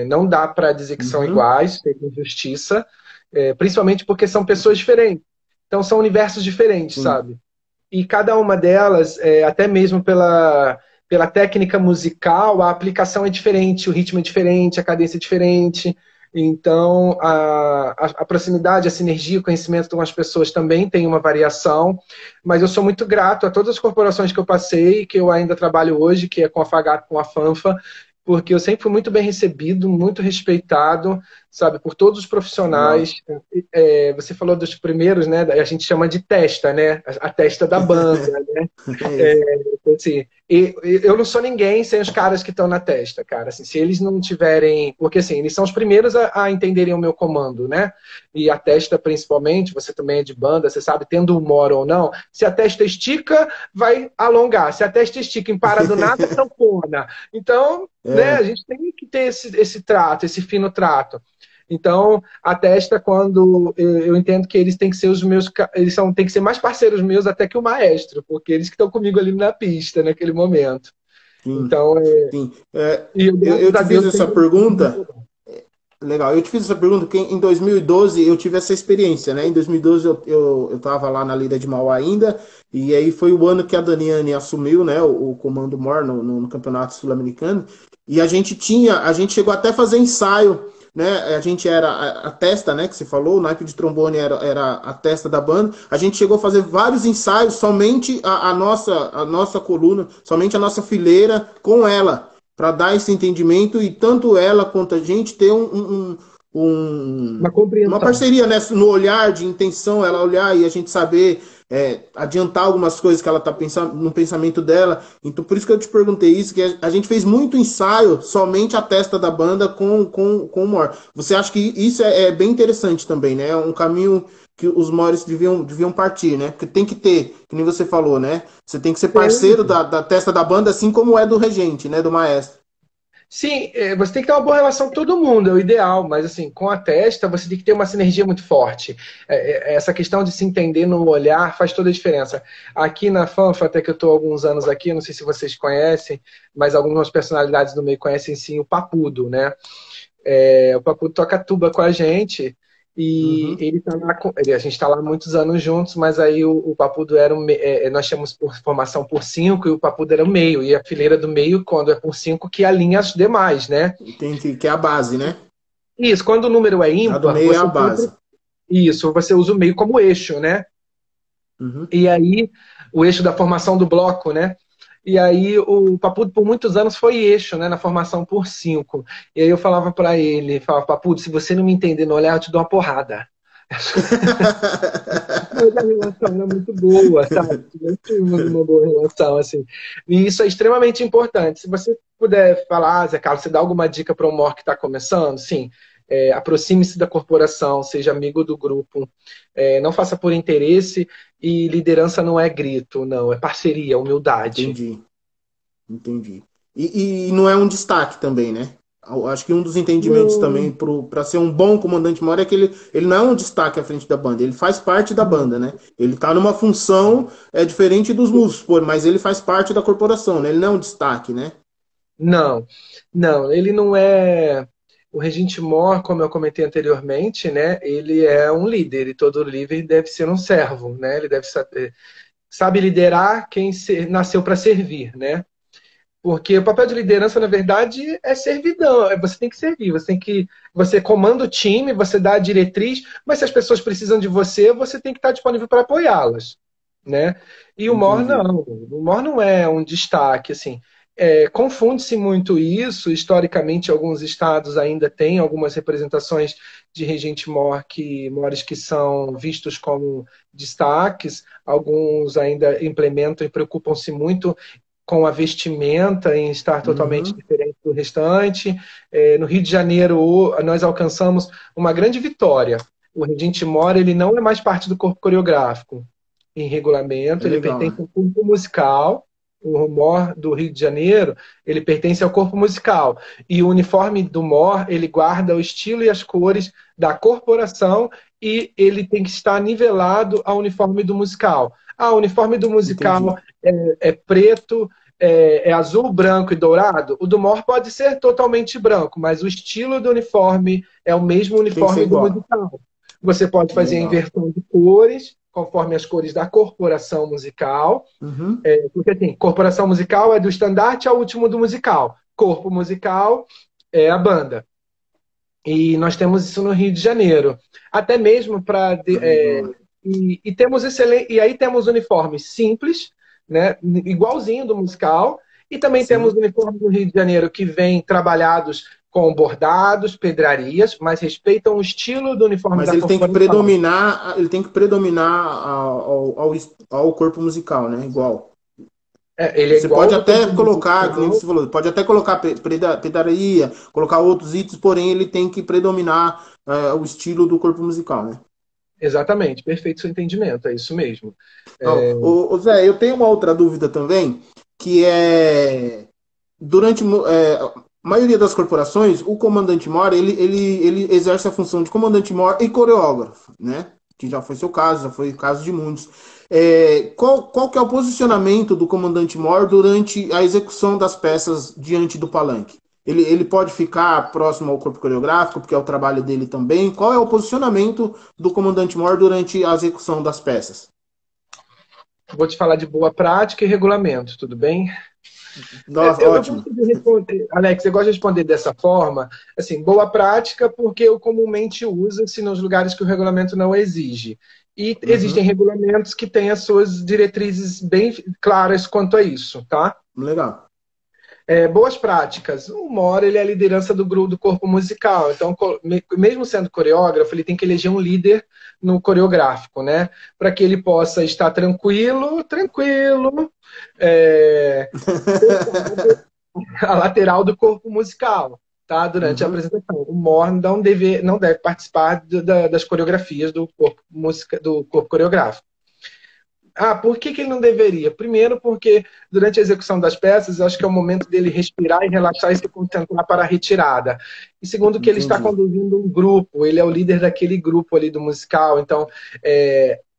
Não dá para dizer que são iguais, tem injustiça, principalmente porque são pessoas diferentes. Então são universos diferentes, sabe? E cada uma delas, até mesmo pela técnica musical, a aplicação é diferente, o ritmo é diferente, a cadência é diferente. Então, a proximidade, a sinergia, o conhecimento com as pessoas também tem uma variação, mas eu sou muito grato a todas as corporações que eu passei, que eu ainda trabalho hoje, que é com a FAGAP, com a FANFA, porque eu sempre fui muito bem recebido, muito respeitado, sabe, por todos os profissionais. Você falou dos primeiros, né? A gente chama de testa, né? A testa da banda, né? Assim, eu não sou ninguém sem os caras que estão na testa, cara. Assim, se eles não tiverem... Porque, assim, eles são os primeiros a entenderem o meu comando, né? E a testa, principalmente, você também é de banda, você sabe, tendo humor ou não, se a testa estica, vai alongar. Se a testa estica e para do nada, tampona. Então, né, a gente tem que ter esse trato, esse fino trato. Então, a testa, quando eu entendo que eles têm que ser os meus, têm que ser mais parceiros meus até que o maestro, porque eles que estão comigo ali na pista, naquele momento. Sim, então, sim. Eu te fiz essa pergunta. Legal, eu te fiz essa pergunta porque em 2012 eu tive essa experiência, né? Em 2012 eu estava lá na Lida de Mauá ainda, e aí foi o ano que a Daniane assumiu, né, o comando MOR no Campeonato Sul-Americano, e a gente chegou até a fazer ensaio, né? A gente era a testa, né, que você falou, o naipe de trombone era a testa da banda. A gente chegou a fazer vários ensaios, somente a nossa coluna, somente a nossa fileira com ela, para dar esse entendimento e tanto ela quanto a gente ter uma parceria, né, no olhar de intenção, ela olhar e a gente saber adiantar algumas coisas que ela está pensando no pensamento dela. Então, por isso que eu te perguntei isso, que a gente fez muito ensaio, somente a testa da banda com o MOR. Você acha que isso é bem interessante também, né? É um caminho que os mores deviam partir, né? Porque tem que ter, que nem você falou, né? Você tem que ser parceiro da testa da banda, assim como é do regente, né? Do maestro. Sim, você tem que ter uma boa relação com todo mundo, é o ideal, mas assim, com a testa você tem que ter uma sinergia muito forte. Essa questão de se entender no olhar faz toda a diferença. Aqui na FANFA, até que eu estou há alguns anos aqui, não sei se vocês conhecem, mas algumas personalidades do meio conhecem sim o Papudo, né? O Papudo toca tuba com a gente. E ele tá lá a gente está lá há muitos anos juntos, mas aí o Papudo era nós chamamos por formação por 5 e o Papudo era o meio, e a fileira do meio, quando é por 5, que alinha as demais, né? Entendi, que é a base, né? Isso, quando o número é ímpar, a do meio é a base. Isso, você usa o meio como eixo, né? E aí, o eixo da formação do bloco, né? E aí o Papudo por muitos anos foi eixo, né, na formação por 5. E aí eu falava para ele, Papudo, se você não me entender no olhar, eu te dou uma porrada. Mas a relação era muito boa, sabe? Nós tínhamos uma boa relação, assim. E isso é extremamente importante. Se você puder falar, Zé Carlos, você dá alguma dica para um MOR que está começando? Sim. Aproxime-se da corporação, seja amigo do grupo, não faça por interesse, e liderança não é grito, não, é parceria, humildade. Entendi. E não é um destaque também, né? Acho que um dos entendimentos também para ser um bom comandante maior é que ele não é um destaque à frente da banda, ele faz parte da banda, né? Ele está numa função diferente dos músicos, mas ele faz parte da corporação, né? Ele não é um destaque, né? Não, ele não é. o regente Mor, como eu comentei anteriormente, né, ele é um líder, e todo líder deve ser um servo, né? Ele deve sabe liderar quem nasceu para servir, né? Porque o papel de liderança, na verdade, é servidão. Você tem que servir, você comanda o time, você dá a diretriz, mas se as pessoas precisam de você, você tem que estar disponível para apoiá-las, né? E o MOR Entendi. não. O MOR não é um destaque, assim. Confunde-se muito isso. Historicamente, alguns estados ainda têm algumas representações de regente mores que são vistos como destaques. Alguns ainda implementam e preocupam-se muito com a vestimenta, em estar totalmente Uhum. diferente do restante. No Rio de Janeiro, nós alcançamos uma grande vitória. O Regente Mora, ele não é mais parte do corpo coreográfico em regulamento, ele Legal, pertence né? ao corpo musical. O MOR do Rio de Janeiro, ele pertence ao corpo musical. E o uniforme do MOR, ele guarda o estilo e as cores da corporação e ele tem que estar nivelado ao uniforme do musical. O uniforme do musical Entendi. é preto, azul, branco e dourado. O do MOR pode ser totalmente branco, mas o estilo do uniforme é o mesmo Tem que ser uniforme do igual. musical. Você pode fazer a Legal. inversão de cores, conforme as cores da corporação musical. Uhum. Porque assim, corporação musical é do estandarte ao último do musical. Corpo musical é a banda. E nós temos isso no Rio de Janeiro. Até mesmo para. Legal. E temos e aí temos uniformes simples, né, igualzinho do musical, e também temos Sim. uniformes do Rio de Janeiro que vêm trabalhados com bordados, pedrarias, mas respeitam o estilo do uniforme Mas da corporação. ele tem que predominar ao corpo musical, né? Igual. Ele é Você igual ao pode do até corpo colocar, como musical. você falou, pode até colocar pedaria, colocar outros itens, porém ele tem que predominar o estilo do corpo musical, né? Exatamente, perfeito seu entendimento, é isso mesmo. Zé, eu tenho uma outra dúvida também, que é durante a maioria das corporações, o comandante-mor, ele exerce a função de comandante-mor e coreógrafo, né? Que já foi seu caso, já foi o caso de muitos. Qual que é o posicionamento do comandante-mor durante a execução das peças diante do palanque? Ele pode ficar próximo ao corpo coreográfico, porque é o trabalho dele também. Qual é o posicionamento do comandante-mor durante a execução das peças? Vou te falar de boa prática e regulamento, tudo bem? Nossa, Eu gosto ótimo. de responder, Alex, eu gosto de responder dessa forma, assim, boa prática porque eu comumente usa-se nos lugares que o regulamento não exige. E existem Uhum, regulamentos que têm as suas diretrizes bem claras quanto a isso, tá? legal. Boas práticas. O Mora, ele é a liderança do grupo do corpo musical. Então, mesmo sendo coreógrafo, ele tem que eleger um líder no coreográfico, né? Para que ele possa estar tranquilo, é, a lateral do corpo musical, tá? Durante a Uhum, apresentação. O Mor não deve participar das coreografias do corpo coreográfico. Por que ele não deveria? Primeiro, porque durante a execução das peças, eu acho que é o momento dele respirar e relaxar e se concentrar para a retirada. E segundo, que ele está entendi. conduzindo um grupo, ele é o líder daquele grupo ali do musical, então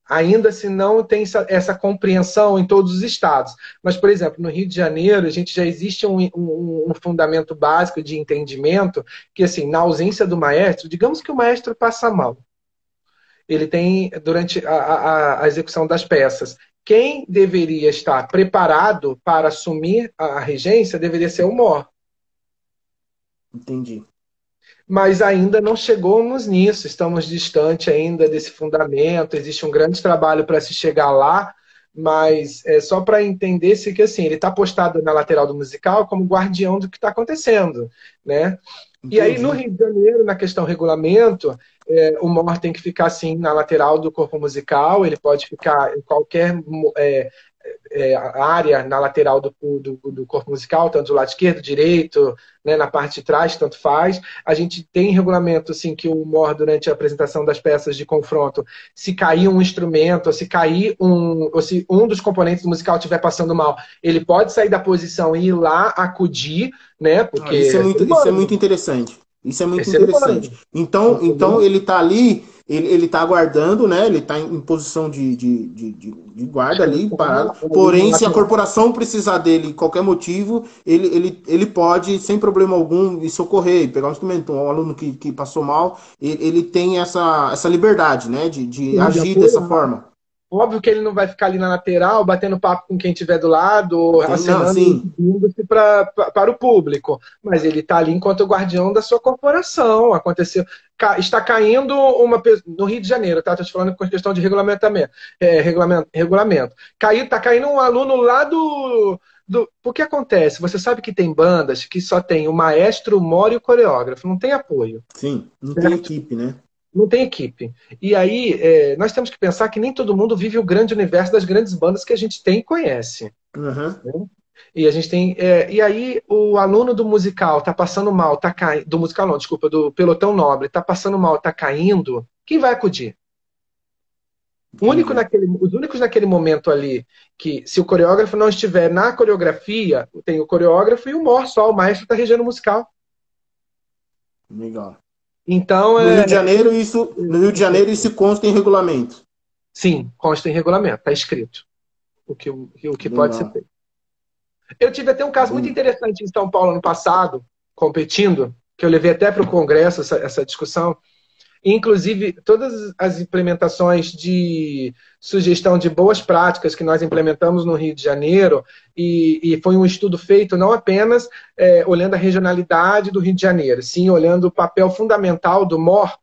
ainda se não tem essa compreensão em todos os estados. Mas, por exemplo, no Rio de Janeiro, a gente já existe um fundamento básico de entendimento que, assim, na ausência do maestro, digamos que o maestro passa mal, ele tem durante a execução das peças. Quem deveria estar preparado para assumir a regência deveria ser o MOR. Entendi. Mas ainda não chegamos nisso, estamos distante ainda desse fundamento, existe um grande trabalho para se chegar lá, mas é só para entender se que assim, ele está postado na lateral do musical como guardião do que está acontecendo, né? E aí, no Entendi. Rio de Janeiro, na questão regulamento, o MOR tem que ficar, assim, na lateral do corpo musical, ele pode ficar em qualquer área na lateral do corpo musical, tanto do lado esquerdo, direito, né, na parte de trás, tanto faz. A gente tem regulamento, assim, que o MOR, durante a apresentação das peças de confronto, se cair um instrumento, ou se cair ou se um dos componentes do musical estiver passando mal, ele pode sair da posição e ir lá acudir, né, porque Isso é é ser isso é humano. muito interessante. Isso é É muito ser interessante. humano, Então entendeu? ele está ali ele tá aguardando, né? Ele tá em posição de guarda ali, parado. Porém, se a Lateral. corporação precisar dele, qualquer motivo, ele pode, sem problema algum, ir socorrer, pegar um instrumento. Um aluno que passou mal, ele tem essa liberdade, né? De Sim, de agir dessa apoio. forma. Óbvio que ele não vai ficar ali na lateral, batendo papo com quem estiver do lado, Sim, não, acenando e sim. exibindo-se para o público. Mas ele está ali enquanto guardião da sua corporação. Aconteceu. Está caindo no Rio de Janeiro, tá? Estou te falando com questão de regulamentamento. Regulamento. Está caindo um aluno lá do. O que acontece? Você sabe que tem bandas que só tem o maestro, o mora e o coreógrafo, não tem apoio. Sim, não tem Certo? equipe, né? Não tem equipe. E aí, nós temos que pensar que nem todo mundo vive o grande universo das grandes bandas que a gente tem e conhece. Uhum. Né? E a gente tem. E aí, o aluno do musical tá passando mal, tá caindo. Do musical, não, desculpa, do pelotão nobre, tá passando mal, tá caindo. Quem vai acudir? Entendi. Os únicos naquele momento ali que, se o coreógrafo não estiver na coreografia, tem o coreógrafo e o mor só, o maestro está regendo o musical. Legal. Então, No Rio de Janeiro, isso consta em regulamento. sim, consta em regulamento, está escrito o que pode ser Legal. feito. Eu tive até um caso muito Bem, interessante em São Paulo ano passado, competindo, que eu levei até para o Congresso essa discussão. Inclusive, todas as implementações de sugestão de boas práticas que nós implementamos no Rio de Janeiro, e foi um estudo feito não apenas olhando a regionalidade do Rio de Janeiro, sim olhando o papel fundamental do MOR,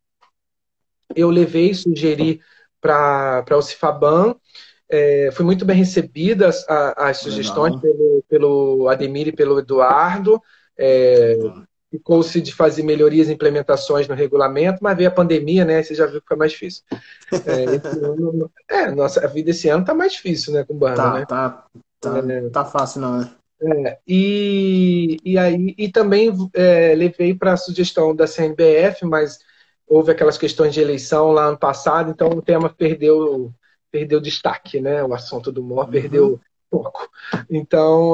eu levei e sugeri para o Cifaban. Foi muito bem recebidas as sugestões legal. pelo Ademir e pelo Eduardo. Legal. Ficou-se de fazer melhorias e implementações no regulamento, mas veio a pandemia, né? Você já viu que fica mais difícil. Nossa, a vida esse ano tá mais difícil, né, com banda, Tá, né? tá, tá fácil não, né? E também levei para a sugestão da CNBF, mas houve aquelas questões de eleição lá ano passado, então o tema perdeu destaque, né? O assunto do MOR Uhum. perdeu foco. Então,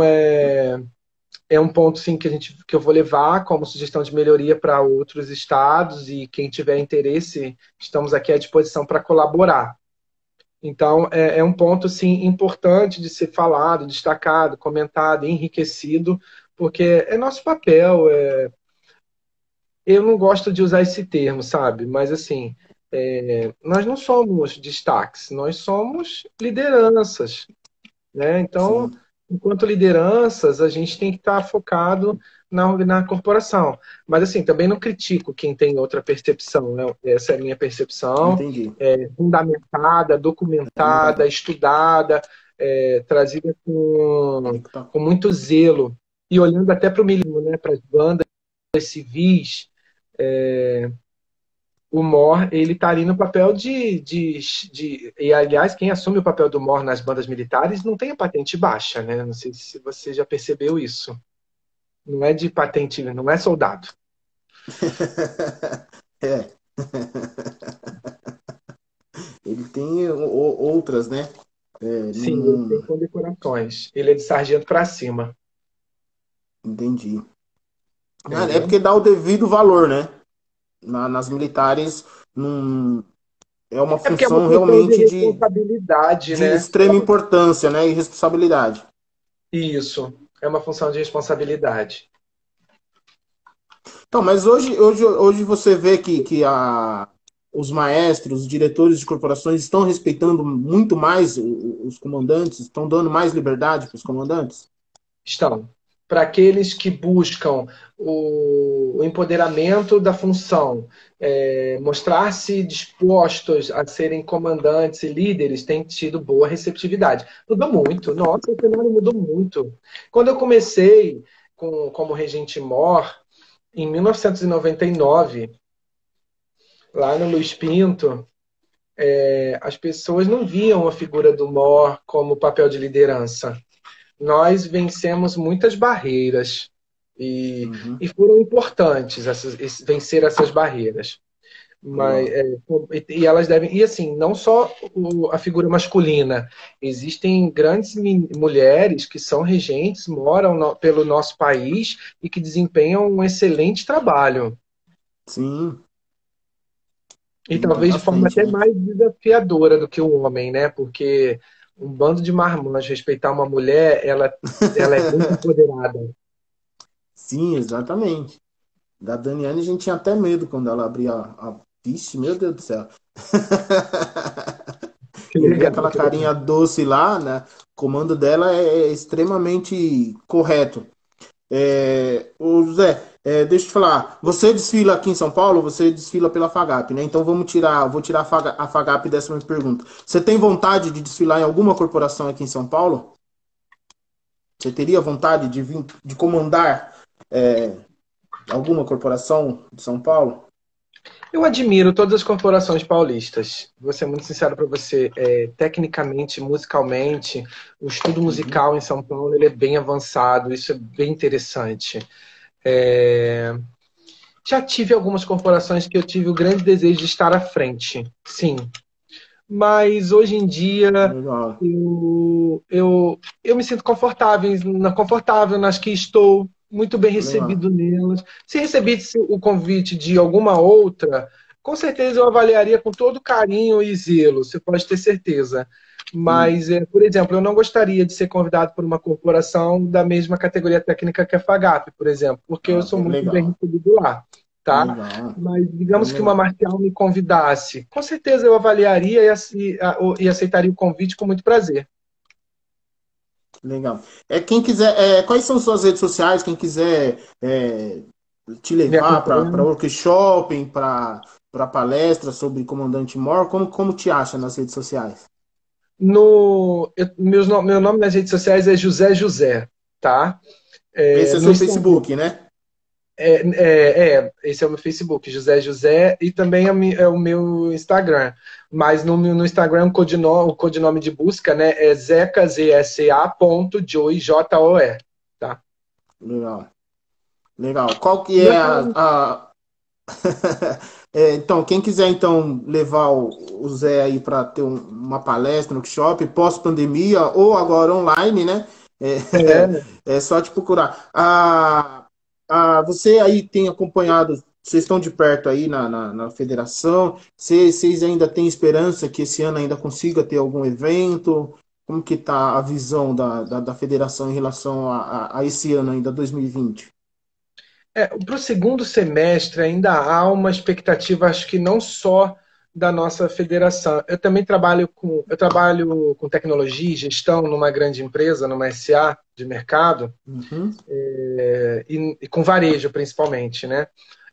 um ponto sim que eu vou levar como sugestão de melhoria para outros estados, e quem tiver interesse, estamos aqui à disposição para colaborar. Então, um ponto sim importante de ser falado, destacado, comentado, enriquecido, porque é nosso papel. Eu não gosto de usar esse termo, sabe? Mas assim, nós não somos destaques, nós somos lideranças, né? Então, Sim, enquanto lideranças, a gente tem que estar focado na corporação. Mas, assim, também não critico quem tem outra percepção, né? Essa é a minha percepção, entendi. fundamentada, É documentada, legal. estudada, trazida Tem com, que tá. com muito zelo. E olhando até para o milho, né? Para as bandas civis, o MOR, ele está ali no papel E, aliás, quem assume o papel do MOR nas bandas militares não tem a patente baixa, né? Não sei se você já percebeu isso. Não é de patente, não é soldado. É. Ele tem outras, né? Sim, ele tem condecorações. Ele é de sargento para cima, Entendi. É entendeu? porque dá o devido valor, né? Nas militares, não, é uma É porque é uma função função de realmente responsabilidade, de né? extrema importância, né? E responsabilidade. Isso, é uma função de responsabilidade. Então, mas hoje você vê os maestros, os diretores de corporações estão respeitando muito mais os comandantes, estão dando mais liberdade para os comandantes? Estão. Para aqueles que buscam o empoderamento da função, mostrar-se dispostos a serem comandantes e líderes, tem tido boa receptividade. Mudou muito, nossa, o cenário mudou muito. Quando eu comecei como regente mor, em 1999, lá no Luiz Pinto, as pessoas não viam a figura do mor como papel de liderança. Nós vencemos muitas barreiras Uhum. e foram importantes vencer essas barreiras. Mas, Legal. e elas devem. E assim, não só a figura masculina. Existem grandes mulheres que são regentes, moram pelo nosso país e que desempenham um excelente trabalho. Sim. E Bem talvez pra de forma frente, até né? mais desafiadora do que o homem, né? Porque um bando de marmanjos respeitar uma mulher, ela é muito empoderada. Sim, exatamente. Da Daniane a gente tinha até medo quando ela abria a... Vixe, meu Deus do céu. Que E ver legal, aquela que legal. carinha doce lá, né? O comando dela é extremamente correto. Ô José, deixa eu te falar. Você desfila aqui em São Paulo, você desfila pela FAGAP, né? Então vou tirar a FAGAP dessa minha pergunta. Você tem vontade de desfilar em alguma corporação aqui em São Paulo? Você teria vontade de vir, de comandar é, alguma corporação de São Paulo? Eu admiro todas as corporações paulistas. Vou ser muito sincero para você. Tecnicamente, musicalmente, o estudo Uhum. musical em São Paulo ele é bem avançado. Isso é bem interessante. É, Já tive algumas corporações que eu tive o grande desejo de estar à frente. Sim, mas hoje em dia Legal. eu me sinto confortável nas que estou, muito bem Legal. recebido nelas. Se recebesse o convite de alguma outra, com certeza eu avaliaria com todo carinho e zelo, você pode ter certeza. Sim. Mas, por exemplo, eu não gostaria de ser convidado por uma corporação da mesma categoria técnica que a FAGAP, por exemplo, porque eu Ah, sou muito bem legal. recebido lá, tá? Legal. Mas Bem digamos que uma legal. marcial me convidasse, com certeza eu avaliaria e aceitaria o convite com muito prazer. Legal. Quem quiser, quais são suas redes sociais? Quem quiser te Me levar para acompanhando. workshop, para palestra sobre Comandante Mor, como te acha nas redes sociais? Meu nome nas redes sociais é José José, tá? Esse é No seu Instagram. Facebook, né? Esse é o meu Facebook, José José, e também é o meu Instagram. Mas no Instagram o codinome de busca, né, é Zeca, Z-S-A, ponto, Joey, J-O-E, tá? Legal. Legal. Qual que é Nós falamos, Então, quem quiser então levar o Zé aí para ter uma palestra, um workshop, pós-pandemia ou agora online, né? É, é, é só te procurar. Você aí tem acompanhado, vocês estão de perto aí na federação, vocês ainda têm esperança que esse ano ainda consiga ter algum evento? Como que tá a visão da federação em relação a esse ano ainda, 2020? Para o segundo semestre ainda há uma expectativa, acho que não só da nossa federação. Eu trabalho com tecnologia e gestão numa grande empresa, numa SA de mercado, Uhum, e com varejo principalmente, né?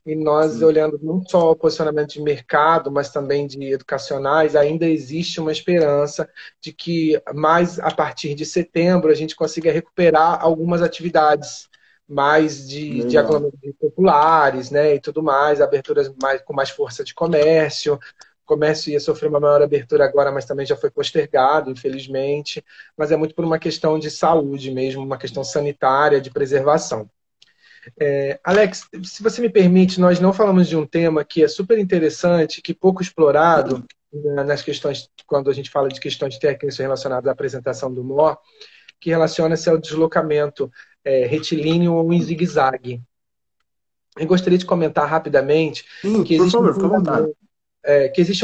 E nós sim, olhando não só o posicionamento de mercado, mas também de educacionais, ainda existe uma esperança de que mais a partir de setembro a gente consiga recuperar algumas atividades mais de legal. aglomerações populares, né, e tudo mais, aberturas com mais força de comércio. O comércio ia sofrer uma maior abertura agora, mas também já foi postergado, infelizmente. Mas é muito por uma questão de saúde mesmo, uma questão sanitária, de preservação. Alex, se você me permite, nós não falamos de um tema que é super interessante, que pouco explorado nas questões, quando a gente fala de questões técnicas relacionadas à apresentação do MOR, que relaciona-se ao deslocamento retilíneo ou em zigue-zague. Eu gostaria de comentar rapidamente Sim, que por existe um favor, fica à vontade.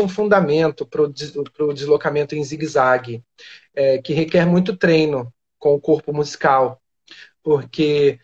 fundamento, para o deslocamento em zigue-zague, que requer muito treino com o corpo musical, porque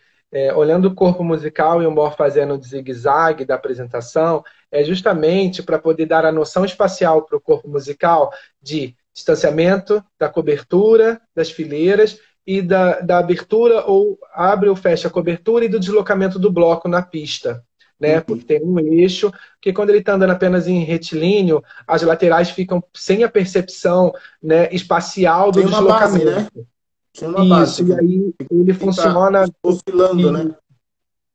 olhando o corpo musical e o Moore fazendo o zigue-zague da apresentação, é justamente para poder dar a noção espacial para o corpo musical de distanciamento, da cobertura, das fileiras e da abertura ou abre ou fecha a cobertura e do deslocamento do bloco na pista. Né, porque Sim. tem um eixo, que quando ele está andando apenas em retilíneo, as laterais ficam sem a percepção, né, espacial do Tem uma base, né? deslocamento. Tem uma base, Isso, você e quer dizer. aí ele Fica funciona. oscilando, né?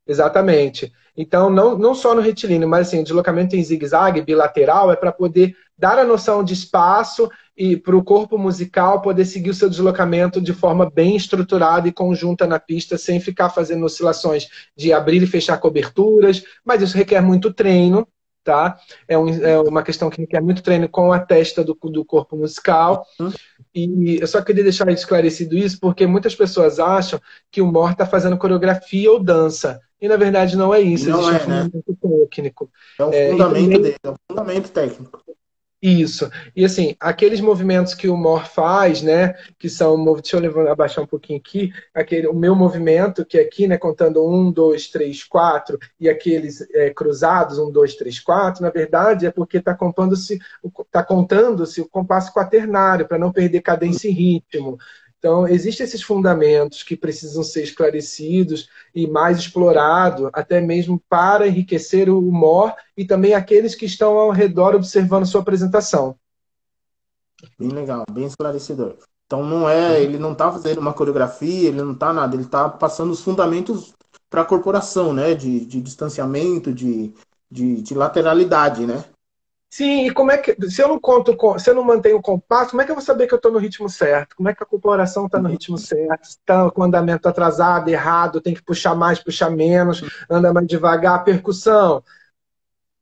E, exatamente. Então, não só no retilíneo, mas assim, o deslocamento em zigue-zague, bilateral, é para poder dar a noção de espaço e para o corpo musical poder seguir o seu deslocamento de forma bem estruturada e conjunta na pista, sem ficar fazendo oscilações de abrir e fechar coberturas, mas isso requer muito treino, tá? É uma questão que requer muito treino com a testa do corpo musical. Hum? E eu só queria deixar esclarecido isso, porque muitas pessoas acham que o MOR está fazendo coreografia ou dança. E na verdade não é E isso, não existe um é, né? fundamento técnico. É o E fundamento também dele, é o fundamento técnico. isso. E assim, aqueles movimentos que o MOR faz, né, que são, deixa eu abaixar um pouquinho aqui, o meu movimento, que é aqui, né, contando um, dois, três, quatro, e aqueles cruzados, um, dois, três, quatro, na verdade é porque está contando-se o compasso quaternário, para não perder cadência e ritmo. Então, existem esses fundamentos que precisam ser esclarecidos e mais explorados, até mesmo para enriquecer o humor e também aqueles que estão ao redor observando sua apresentação. Bem legal, bem esclarecedor. Então não é, ele não está fazendo uma coreografia, ele não está nada, ele está passando os fundamentos para a corporação, né? De distanciamento, de lateralidade, né? Sim, e como é que, se eu não conto, se eu não mantenho o compasso, como é que eu vou saber que eu estou no ritmo certo? Como é que a corporação está no ritmo certo? Está com o andamento atrasado, errado, tem que puxar mais, puxar menos, anda mais devagar, percussão,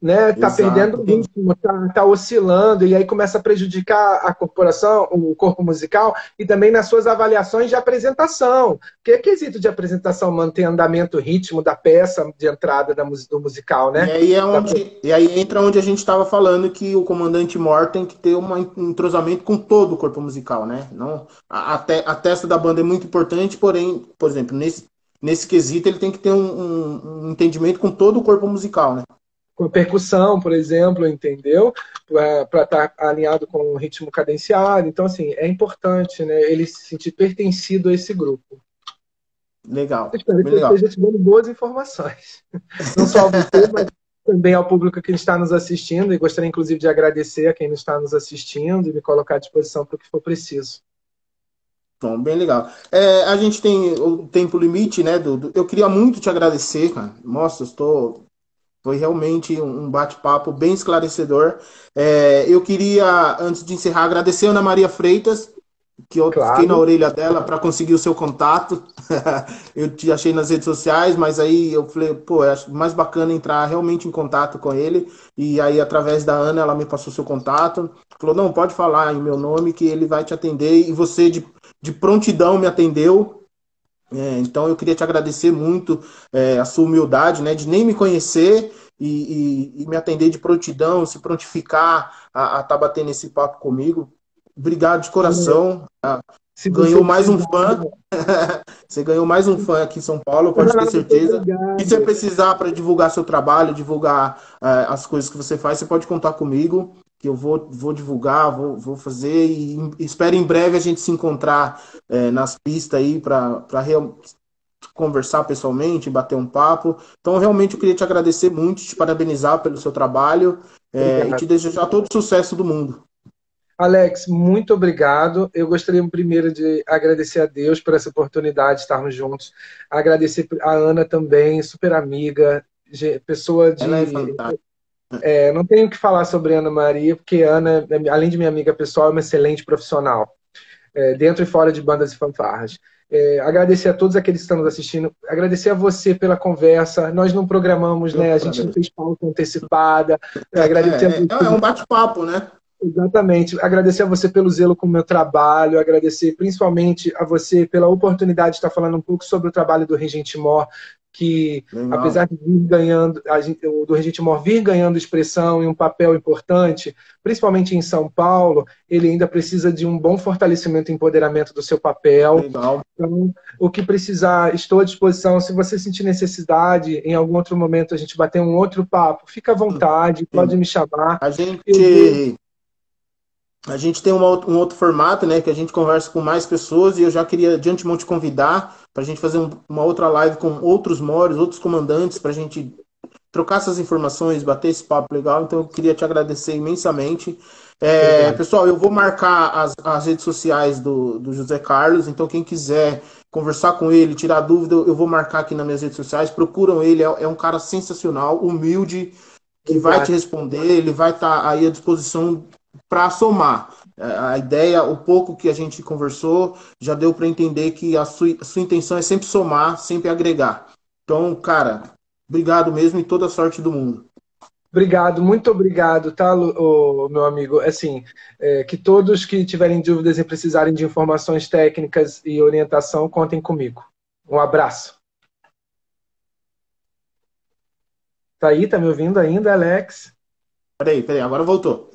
né? Tá perdendo Exato, o entendi. ritmo, tá oscilando, e aí começa a prejudicar a corporação, o corpo musical, e também nas suas avaliações de apresentação. Porque é quesito de apresentação manter andamento, ritmo da peça de entrada do musical, E né? aí é Da onde, e aí entra onde a gente estava falando que o comandante Mor tem que ter um entrosamento com todo o corpo musical, né? Não, a testa da banda é muito importante, porém, por exemplo, nesse quesito ele tem que ter um entendimento com todo o corpo musical, né? com percussão, por exemplo, entendeu? Para estar alinhado com o ritmo cadenciado. Então, assim, é importante, né, ele se sentir pertencido a esse grupo. Eu Legal, espero bem que eu legal. esteja te dando boas informações. Não só a você, mas também ao público que está nos assistindo. E gostaria, inclusive, de agradecer a quem está nos assistindo e me colocar à disposição para o que for preciso. Bom, bem legal. A gente tem o tempo limite, né, Eu queria muito te agradecer, cara. Nossa, foi realmente um bate-papo bem esclarecedor. Eu queria, antes de encerrar, agradecer a Ana Maria Freitas, que eu fiquei na Claro. orelha dela para conseguir o seu contato. Eu te achei nas redes sociais, mas aí eu falei, pô, acho mais bacana entrar realmente em contato com ele. E aí, através da Ana, ela me passou seu contato. Falou, não, pode falar em meu nome que ele vai te atender. E você, de prontidão, me atendeu. Então, eu queria te agradecer muito a sua humildade, né, de nem me conhecer e me atender de prontidão, se prontificar a estar batendo esse papo comigo. Obrigado de coração. Se você Ganhou mais um precisar. fã. Você ganhou mais um fã aqui em São Paulo, pode ter Muito certeza. E se você obrigado. precisar para divulgar seu trabalho, divulgar as coisas que você faz, você pode contar comigo, que eu vou divulgar, vou fazer. E espero em breve a gente se encontrar nas pistas aí para conversar pessoalmente, bater um papo. Então, realmente, eu queria te agradecer muito, te parabenizar pelo seu trabalho e te Obrigado. desejar todo o sucesso do mundo. Alex, muito obrigado. Eu gostaria primeiro de agradecer a Deus por essa oportunidade de estarmos juntos. Agradecer a Ana também, super amiga, pessoa Ela é de. fantástica. Não tenho o que falar sobre a Ana Maria, porque a Ana, além de minha amiga pessoal, é uma excelente profissional, dentro e fora de bandas e fanfarras. Agradecer a todos aqueles que estão nos assistindo, agradecer a você pela conversa. Nós não programamos, Eu né? A que gente não agradeço. fez pauta antecipada. Agradecer a É você. um bate-papo, né? Exatamente. Agradecer a você pelo zelo com o meu trabalho, agradecer principalmente a você pela oportunidade de estar falando um pouco sobre o trabalho do Regente Mor, que Legal. apesar de vir ganhando, do Regente Mor vir ganhando expressão e um papel importante, principalmente em São Paulo, ele ainda precisa de um bom fortalecimento e empoderamento do seu papel. Legal. Então, o que precisar, estou à disposição. Se você sentir necessidade, em algum outro momento a gente bater um outro papo, fica à vontade, Sim. pode me chamar. A Eu vou. gente, a gente tem um outro formato, né? Que a gente conversa com mais pessoas e eu já queria de antemão te convidar para a gente fazer uma outra live com outros mores, outros comandantes, para a gente trocar essas informações, bater esse papo legal. Então eu queria te agradecer imensamente. Obrigado. Pessoal, eu vou marcar as redes sociais do José Carlos, então quem quiser conversar com ele, tirar dúvida, eu vou marcar aqui nas minhas redes sociais. Procuram ele, é um cara sensacional, humilde, que vai te Obrigado. responder, ele vai estar aí à disposição para somar. A ideia, o pouco que a gente conversou, já deu para entender que a sua intenção é sempre somar, sempre agregar. Então, cara, obrigado mesmo e toda a sorte do mundo. Obrigado, muito obrigado, tá, meu amigo? Assim, que todos que tiverem dúvidas e precisarem de informações técnicas e orientação, contem comigo. Um abraço. Tá aí, tá me ouvindo ainda, Alex? Peraí, agora voltou.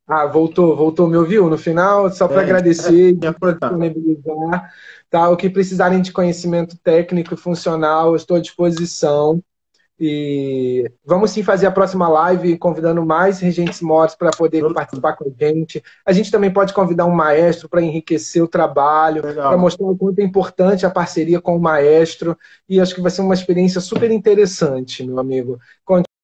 Ah, voltou, me ouviu? No final, só para É, agradecer ia e para cortar. disponibilizar, tá? O que precisarem de conhecimento técnico e funcional, eu estou à disposição. E vamos sim fazer a próxima live convidando mais regentes mods para poder Vamos, participar com a gente. A gente também pode convidar um maestro para enriquecer o trabalho, para legal. mostrar o quanto é importante a parceria com o maestro. E acho que vai ser uma experiência super interessante, meu amigo.